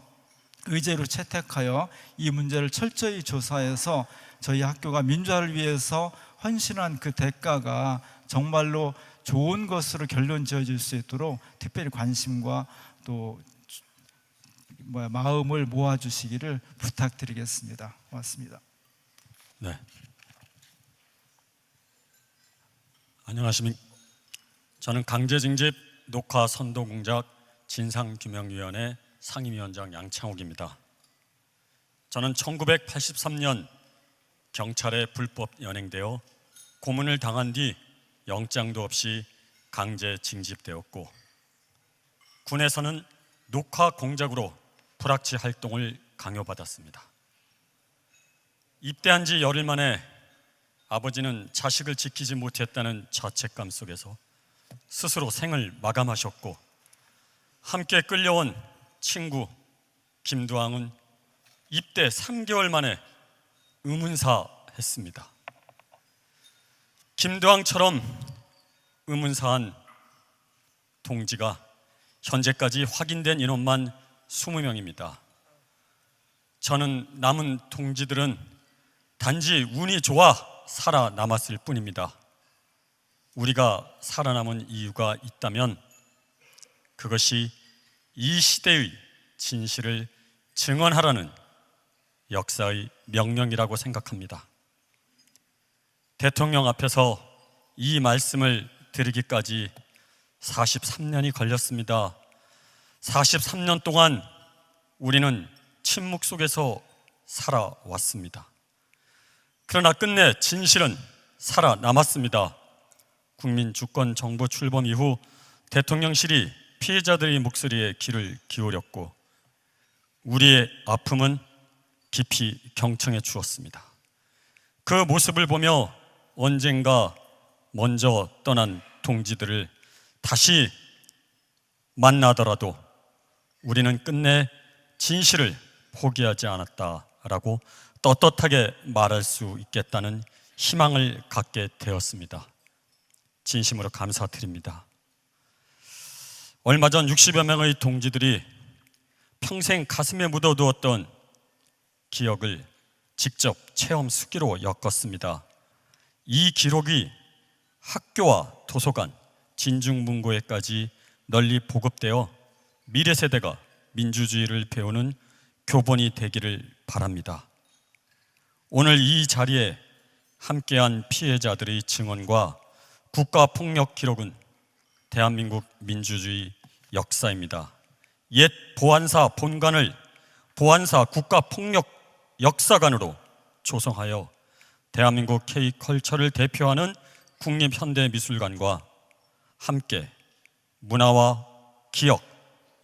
의제로 채택하여 이 문제를 철저히 조사해서 저희 학교가 민주화를 위해서 헌신한 그 대가가 정말로 좋은 것으로 결론 지어질 수 있도록 특별히 관심과 또 마음을 모아주시기를 부탁드리겠습니다. 고맙습니다. 네. 안녕하십니까. 저는 강제징집 녹화 선도공작 진상규명위원회 상임위원장 양창욱입니다. 저는 1983년 경찰에 불법 연행되어 고문을 당한 뒤 영장도 없이 강제 징집되었고, 군에서는 녹화 공작으로 불합치 활동을 강요받았습니다. 입대한 지 열흘 만에 아버지는 자식을 지키지 못했다는 자책감 속에서 스스로 생을 마감하셨고, 함께 끌려온 친구 김두항은 입대 3개월 만에 의문사했습니다. 김두항처럼 의문사한 동지가 현재까지 확인된 인원만 20명입니다. 저는 남은 동지들은 단지 운이 좋아 살아남았을 뿐입니다. 우리가 살아남은 이유가 있다면 그것이 이 시대의 진실을 증언하라는 역사의 명령이라고 생각합니다. 대통령 앞에서 이 말씀을 드리기까지 43년이 걸렸습니다. 43년 동안 우리는 침묵 속에서 살아왔습니다. 그러나 끝내 진실은 살아남았습니다. 국민주권정부 출범 이후 대통령실이 피해자들의 목소리에 귀를 기울였고 우리의 아픔은 깊이 경청해 주었습니다. 그 모습을 보며 언젠가 먼저 떠난 동지들을 다시 만나더라도 우리는 끝내 진실을 포기하지 않았다라고 떳떳하게 말할 수 있겠다는 희망을 갖게 되었습니다. 진심으로 감사드립니다. 얼마 전 60여 명의 동지들이 평생 가슴에 묻어두었던 기억을 직접 체험 수기로 엮었습니다. 이 기록이 학교와 도서관, 진중문고에까지 널리 보급되어 미래 세대가 민주주의를 배우는 교본이 되기를 바랍니다. 오늘 이 자리에 함께한 피해자들의 증언과 국가폭력 기록은 대한민국 민주주의 역사입니다. 옛 보안사 본관을 보안사 국가폭력 역사관으로 조성하여 대한민국 K컬처를 대표하는 국립현대미술관과 함께 문화와 기억,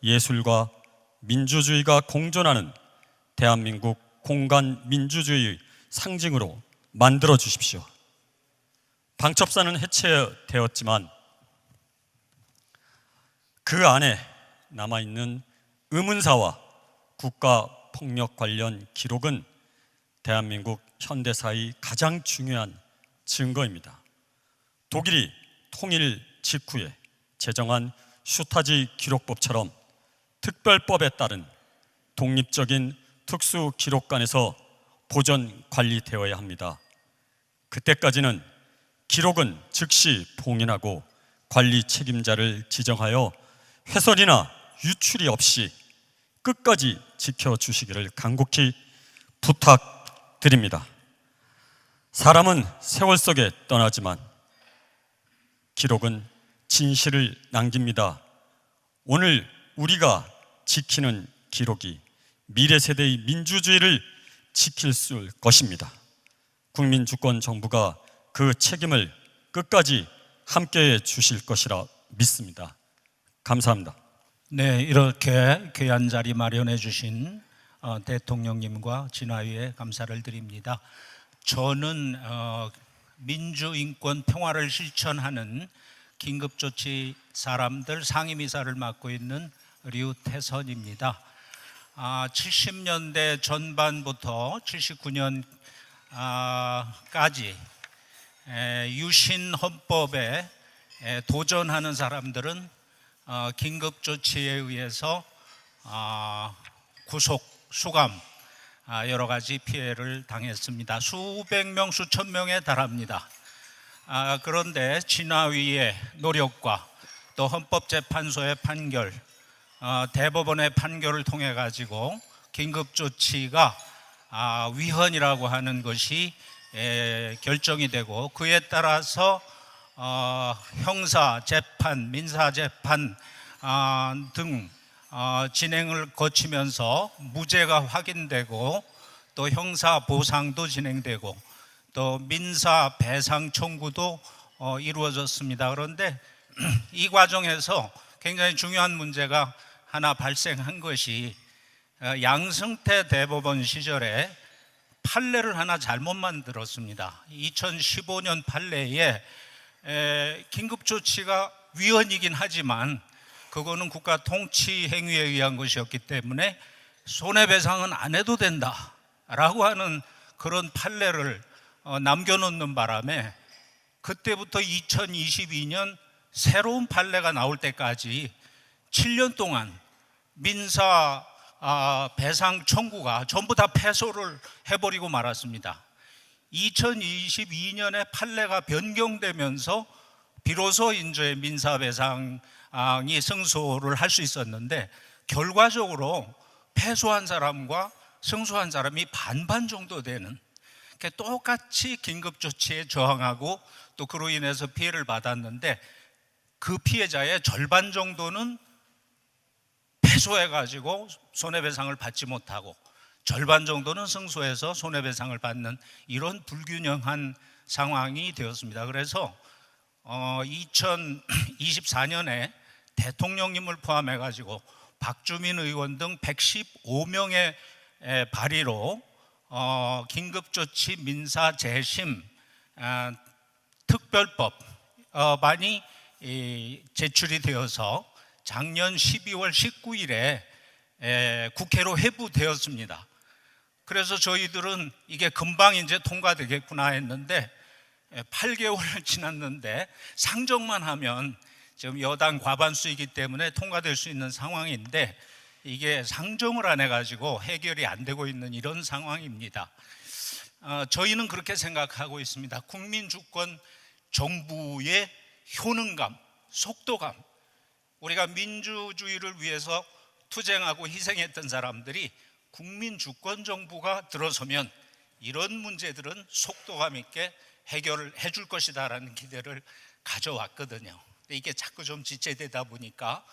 예술과 민주주의가 공존하는 대한민국 공간 민주주의의 상징으로 만들어 주십시오. 방첩사는 해체되었지만 그 안에 남아있는 의문사와 국가폭력 관련 기록은 대한민국 현대사의 가장 중요한 증거입니다. 독일이 통일 직후에 제정한 슈타지 기록법처럼 특별법에 따른 독립적인 특수기록관에서 보존 관리되어야 합니다. 그때까지는 기록은 즉시 봉인하고 관리 책임자를 지정하여 훼손이나 유출이 없이 끝까지 지켜주시기를 간곡히 부탁드립니다. 사람은 세월 속에 떠나지만 기록은 진실을 남깁니다. 오늘 우리가 지키는 기록이 미래 세대의 민주주의를 지킬 것입니다. 국민주권정부가 그 책임을 끝까지 함께해 주실 것이라 믿습니다. 감사합니다. 네, 이렇게 귀한 자리 마련해 주신 대통령님과 진화위에 감사를 드립니다. 저는 민주인권 평화를 실천하는 긴급조치 사람들 상임이사를 맡고 있는 류태선입니다. 70년대 전반부터 79년까지 유신 헌법에 도전하는 사람들은 긴급조치에 의해서 구속, 수감, 여러 가지 피해를 당했습니다. 수백 명, 수천 명에 달합니다. 그런데 진화위의 노력과 또 헌법재판소의 판결, 대법원의 판결을 통해 가지고 긴급조치가 위헌이라고 하는 것이 결정이 되고 그에 따라서 형사재판, 민사재판 등 진행을 거치면서 무죄가 확인되고 또 형사보상도 진행되고 또 민사배상 청구도 이루어졌습니다. 그런데 이 과정에서 굉장히 중요한 문제가 하나 발생한 것이 양승태 대법원 시절에 판례를 하나 잘못 만들었습니다. 2015년 판례에 긴급조치가 위헌이긴 하지만 그거는 국가 통치 행위에 의한 것이었기 때문에 손해배상은 안 해도 된다라고 하는 그런 판례를 남겨놓는 바람에 그때부터 2022년 새로운 판례가 나올 때까지 7년 동안 민사 배상 청구가 전부 다 패소를 해버리고 말았습니다. 2022년에 판례가 변경되면서 비로소 이제 민사배상이 승소를 할 수 있었는데 결과적으로 패소한 사람과 승소한 사람이 반반 정도 되는 똑같이 긴급조치에 저항하고 또 그로 인해서 피해를 받았는데 그 피해자의 절반 정도는 패소해가지고 손해배상을 받지 못하고 절반 정도는 승소해서 손해배상을 받는 이런 불균형한 상황이 되었습니다. 그래서 2024년에 대통령님을 포함해 가지고 박주민 의원 등 115명의 발의로 긴급조치 민사 재심 특별법안이 제출이 되어서 작년 12월 19일에 국회로 회부되었습니다. 그래서 저희들은 이게 금방 이제 통과되겠구나 했는데 8개월 지났는데 상정만 하면 지금 여당 과반수이기 때문에 통과될 수 있는 상황인데 이게 상정을 안 해가지고 해결이 안 되고 있는 이런 상황입니다. 저희는 그렇게 생각하고 있습니다. 국민주권 정부의 효능감, 속도감, 우리가 민주주의를 위해서 투쟁하고 희생했던 사람들이 국민주권 정부가 들어서면 이런 문제들은 속도감 있게 해결을 해줄 것이다라는 기대를 가져왔거든요. 근데 이게 자꾸 좀 지체되다 보니까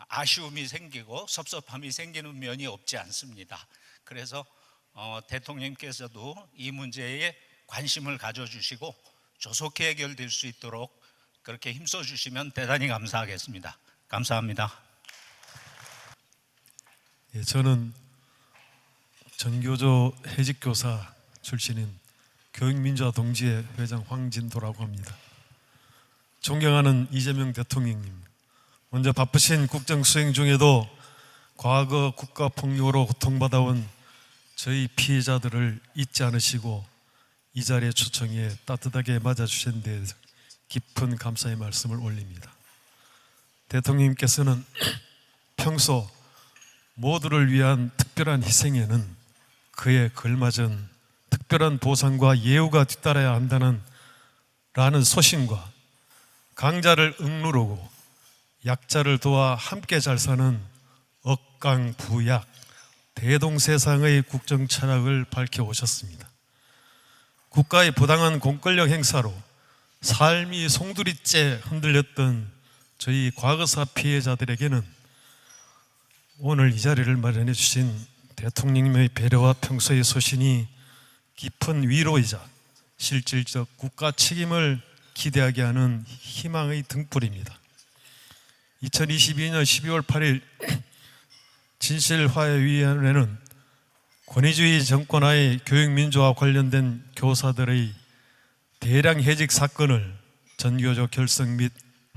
아쉬움이 생기고 섭섭함이 생기는 면이 없지 않습니다. 그래서 대통령께서도 이 문제에 관심을 가져주시고 조속히 해결될 수 있도록 그렇게 힘써 주시면 대단히 감사하겠습니다. 감사합니다. 예, 저는 전교조 해직교사 출신인 교육민주화 동지회 회장 황진도라고 합니다. 존경하는 이재명 대통령님, 먼저 바쁘신 국정 수행 중에도 과거 국가폭력으로 고통받아온 저희 피해자들을 잊지 않으시고 이 자리에 초청해 따뜻하게 맞아주신 데 깊은 감사의 말씀을 올립니다. 대통령님께서는 평소 모두를 위한 특별한 희생에는 그에 걸맞은 특별한 보상과 예우가 뒤따라야 한다는 라는 소신과 강자를 억누르고 약자를 도와 함께 잘 사는 억강부약 대동세상의 국정 철학을 밝혀오셨습니다. 국가의 부당한 공권력 행사로 삶이 송두리째 흔들렸던 저희 과거사 피해자들에게는 오늘 이 자리를 마련해 주신 대통령님의 배려와 평소의 소신이 깊은 위로이자 실질적 국가 책임을 기대하게 하는 희망의 등불입니다. 2022년 12월 8일 진실화해위원회는 권위주의 정권하의 교육민주화 관련된 교사들의 대량 해직 사건을 전교조 결성 및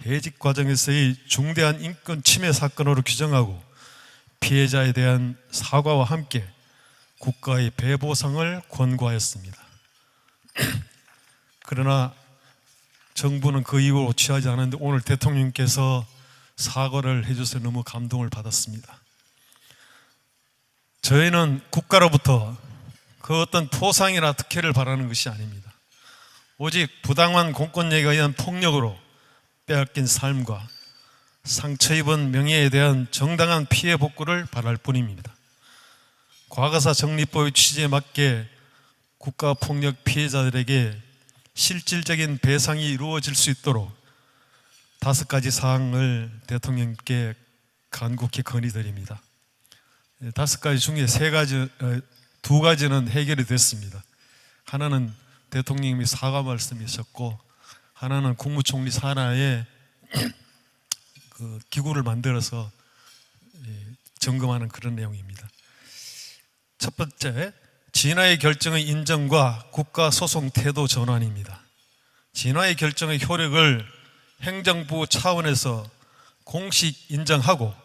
해직 과정에서의 중대한 인권 침해 사건으로 규정하고 피해자에 대한 사과와 함께 국가의 배보상을 권고하였습니다. 그러나 정부는 그 이후로 취하지 않았는데 오늘 대통령께서 사과를 해줘서 너무 감동을 받았습니다. 저희는 국가로부터 그 어떤 포상이나 특혜를 바라는 것이 아닙니다. 오직 부당한 공권력에 의한 폭력으로 빼앗긴 삶과 상처 입은 명예에 대한 정당한 피해 복구를 바랄 뿐입니다. 과거사 정리법의 취지에 맞게 국가폭력 피해자들에게 실질적인 배상이 이루어질 수 있도록 5가지 사항을 대통령께 간곡히 건의드립니다. 5가지 중에 2가지는 해결이 됐습니다. 하나는 대통령님이 사과 말씀이셨고 하나는 국무총리 산하에 그 기구를 만들어서 점검하는 그런 내용입니다. 첫 번째, 진화의 결정의 인정과 국가소송 태도 전환입니다. 진화의 결정의 효력을 행정부 차원에서 공식 인정하고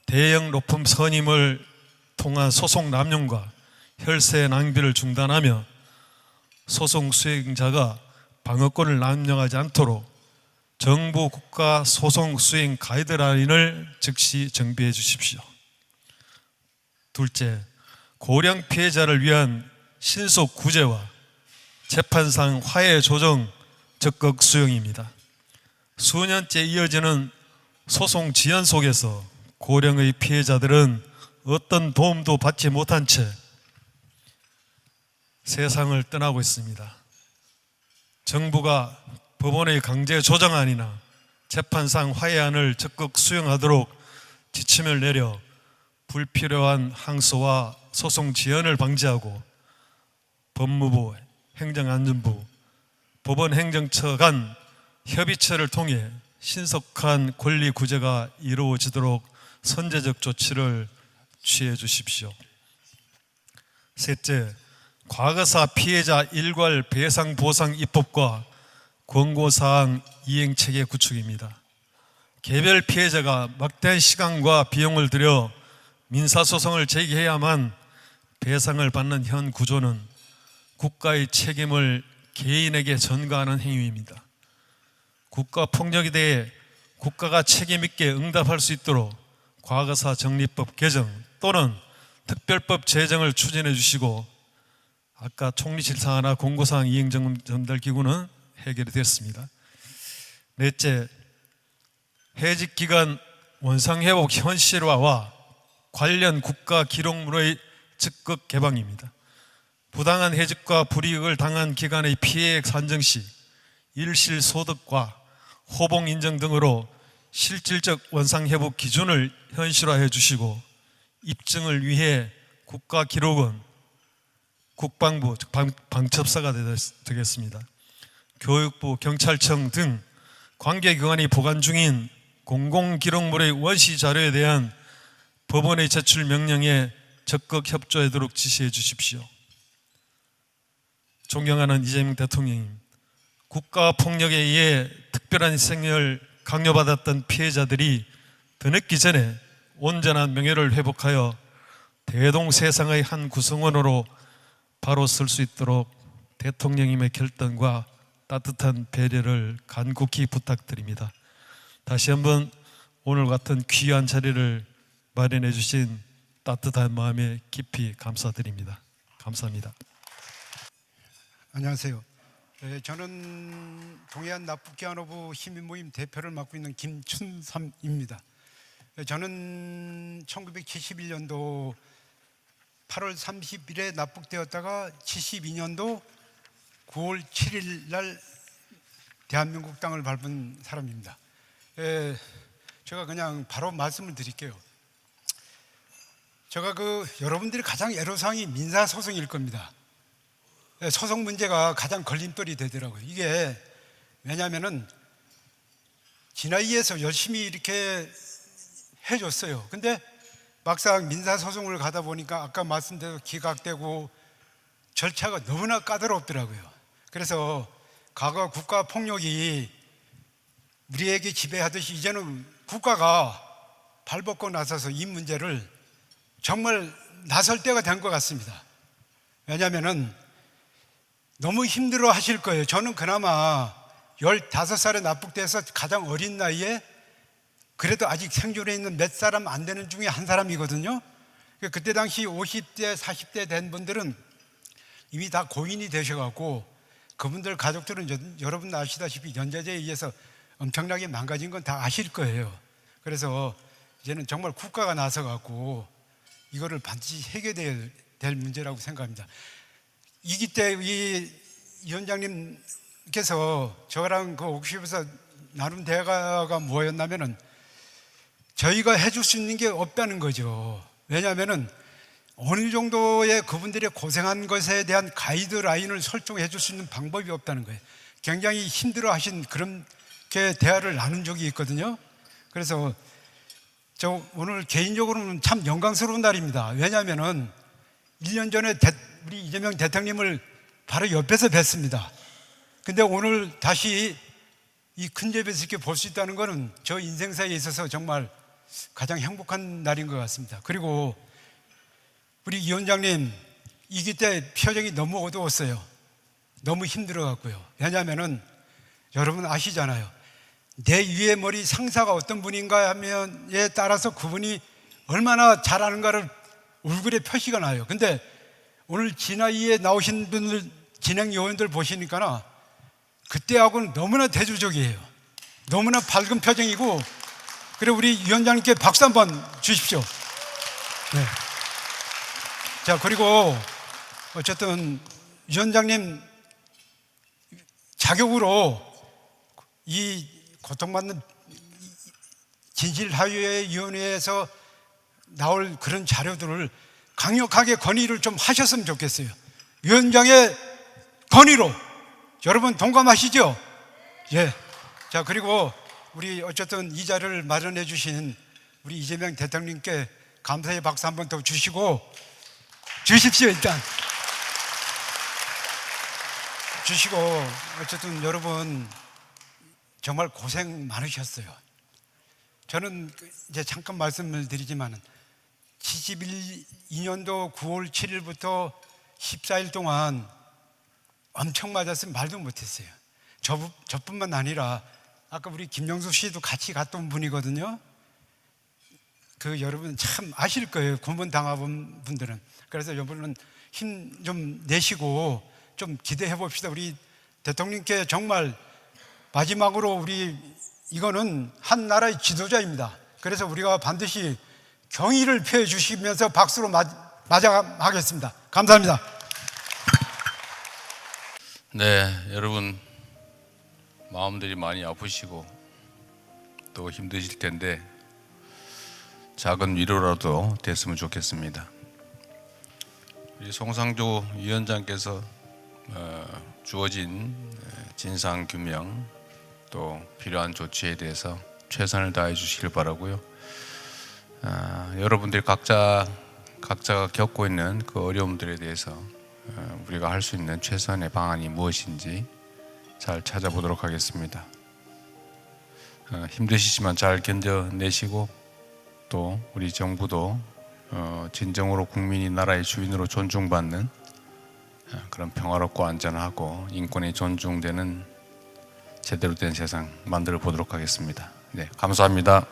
대형 로펌 선임을 통한 소송 남용과 혈세 낭비를 중단하며 소송 수행자가 방어권을 남용하지 않도록 정부 국가 소송 수행 가이드라인을 즉시 정비해 주십시오. 둘째, 고령 피해자를 위한 신속 구제와 재판상 화해 조정 적극 수용입니다. 수년째 이어지는 소송 지연 속에서 고령의 피해자들은 어떤 도움도 받지 못한 채 세상을 떠나고 있습니다. 정부가 법원의 강제 조정안이나 재판상 화해안을 적극 수용하도록 지침을 내려 불필요한 항소와 소송 지연을 방지하고 법무부, 행정안전부, 법원행정처 간 협의체를 통해 신속한 권리 구제가 이루어지도록 선제적 조치를 취해 주십시오. 셋째, 과거사 피해자 일괄 배상 보상 입법과 권고사항 이행체계 구축입니다. 개별 피해자가 막대한 시간과 비용을 들여 민사소송을 제기해야만 배상을 받는 현 구조는 국가의 책임을 개인에게 전가하는 행위입니다. 국가폭력에 대해 국가가 책임있게 응답할 수 있도록 과거사 정리법 개정 또는 특별법 제정을 추진해 주시고, 아까 총리실사나 공고사항 이행 전달기구는 해결이 됐습니다. 넷째, 해직기간 원상회복 현실화와 관련 국가 기록물의 즉각 개방입니다. 부당한 해직과 불이익을 당한 기간의 피해액 산정 시 일실소득과 호봉 인정 등으로 실질적 원상회복 기준을 현실화해 주시고, 입증을 위해 국가 기록원, 국방부, 즉 방첩사가 되겠습니다. 교육부, 경찰청 등 관계기관이 보관 중인 공공기록물의 원시 자료에 대한 법원의 제출 명령에 적극 협조하도록 지시해 주십시오. 존경하는 이재명 대통령님, 국가폭력에 의해 특별한 희생을 강요받았던 피해자들이 드늦기 전에 온전한 명예를 회복하여 대동세상의 한 구성원으로 바로 설 수 있도록 대통령님의 결단과 따뜻한 배려를 간곡히 부탁드립니다. 다시 한번 오늘 같은 귀한 자리를 마련해 주신 따뜻한 마음에 깊이 감사드립니다. 감사합니다. 안녕하세요. 저는 동해안 납북기한호부 시민모임 대표를 맡고 있는 김춘삼입니다. 저는 1971년도 8월 30일에 납북되었다가 72년도 9월 7일 날 대한민국 땅을 밟은 사람입니다. 제가 그냥 바로 말씀을 드릴게요. 제가 여러분들이 가장 애로사항이 민사소송일 겁니다. 소송 문제가 가장 걸림돌이 되더라고요. 이게 왜냐하면은 진화위에서 열심히 이렇게 해줬어요. 근데 막상 민사소송을 가다 보니까 아까 말씀대로 기각되고 절차가 너무나 까다롭더라고요. 그래서 과거 국가폭력이 우리에게 지배하듯이 이제는 국가가 발벗고 나서서 이 문제를 정말 나설 때가 된 것 같습니다. 왜냐하면은 너무 힘들어 하실 거예요. 저는 그나마 15살에 납북돼서 가장 어린 나이에 그래도 아직 생존해 있는 몇 사람 안 되는 중에 한 사람이거든요. 그때 당시 50대, 40대 된 분들은 이미 다 고인이 되셔갖고 그분들 가족들은 여러분 아시다시피 연좌제에 의해서 엄청나게 망가진 건 다 아실 거예요. 그래서 이제는 정말 국가가 나서갖고 이거를 반드시 해결돼야 될 문제라고 생각합니다. 이기 때 이 위원장님께서 저랑 옥십에서 나눈 대화가 뭐였냐면은 저희가 해줄 수 있는 게 없다는 거죠. 왜냐하면은 어느 정도의 그분들의 고생한 것에 대한 가이드라인을 설정해 줄 수 있는 방법이 없다는 거예요. 굉장히 힘들어 하신 그렇게 대화를 나눈 적이 있거든요. 그래서 저 오늘 개인적으로는 참 영광스러운 날입니다. 왜냐하면은 1년 전에 우리 이재명 대통령님을 바로 옆에서 뵀습니다. 근데 오늘 다시 이 큰 집에서 이렇게 볼 수 있다는 것은 저 인생사에 있어서 정말 가장 행복한 날인 것 같습니다. 그리고 우리 이 위원장님 이기 때 표정이 너무 어두웠어요. 너무 힘들어갖고요. 왜냐하면은 여러분 아시잖아요. 내 위에 머리 상사가 어떤 분인가 하면에 따라서 그분이 얼마나 잘하는가를 얼굴에 표시가 나요. 근데 오늘 진화위에 나오신 분들 진행 요원들 보시니까 그때하고는 너무나 대조적이에요. 너무나 밝은 표정이고, 그리고 우리 위원장님께 박수 한번 주십시오. 네. 자, 그리고 어쨌든 위원장님 자격으로 이 고통받는 진실화해위원회에서 나올 그런 자료들을 강력하게 건의를 좀 하셨으면 좋겠어요. 위원장의 건의로. 여러분 동감하시죠? 예. 자, 그리고 우리 어쨌든 이 자리를 마련해 주신 우리 이재명 대통령께 감사의 박수 한번 더 주시고 주십시오. 일단 주시고, 어쨌든 여러분 정말 고생 많으셨어요. 저는 이제 잠깐 말씀을 드리지만 72년도 9월 7일부터 14일 동안 엄청 맞았으면 말도 못했어요. 저뿐만 아니라 아까 우리 김영수 씨도 같이 갔던 분이거든요. 그 여러분 참 아실 거예요. 구문 당해본 분들은. 그래서 여러분은 힘 좀 내시고 좀 기대해 봅시다. 우리 대통령께 정말 마지막으로 우리 이거는 한 나라의 지도자입니다. 그래서 우리가 반드시 경의를 표해 주시면서 박수로 맞이하겠습니다. 감사합니다. 네, 여러분 마음들이 많이 아프시고 또 힘드실 텐데 작은 위로라도 됐으면 좋겠습니다. 우리 송상조 위원장께서 주어진 진상 규명 또 필요한 조치에 대해서 최선을 다해 주시길 바라고요. 여러분들이 각자가 겪고 있는 그 어려움들에 대해서 우리가 할 수 있는 최선의 방안이 무엇인지 잘 찾아보도록 하겠습니다. 힘드시지만 잘 견뎌내시고 또 우리 정부도 진정으로 국민이 나라의 주인으로 존중받는 그런 평화롭고 안전하고 인권이 존중되는 제대로 된 세상 만들어 보도록 하겠습니다. 네, 감사합니다.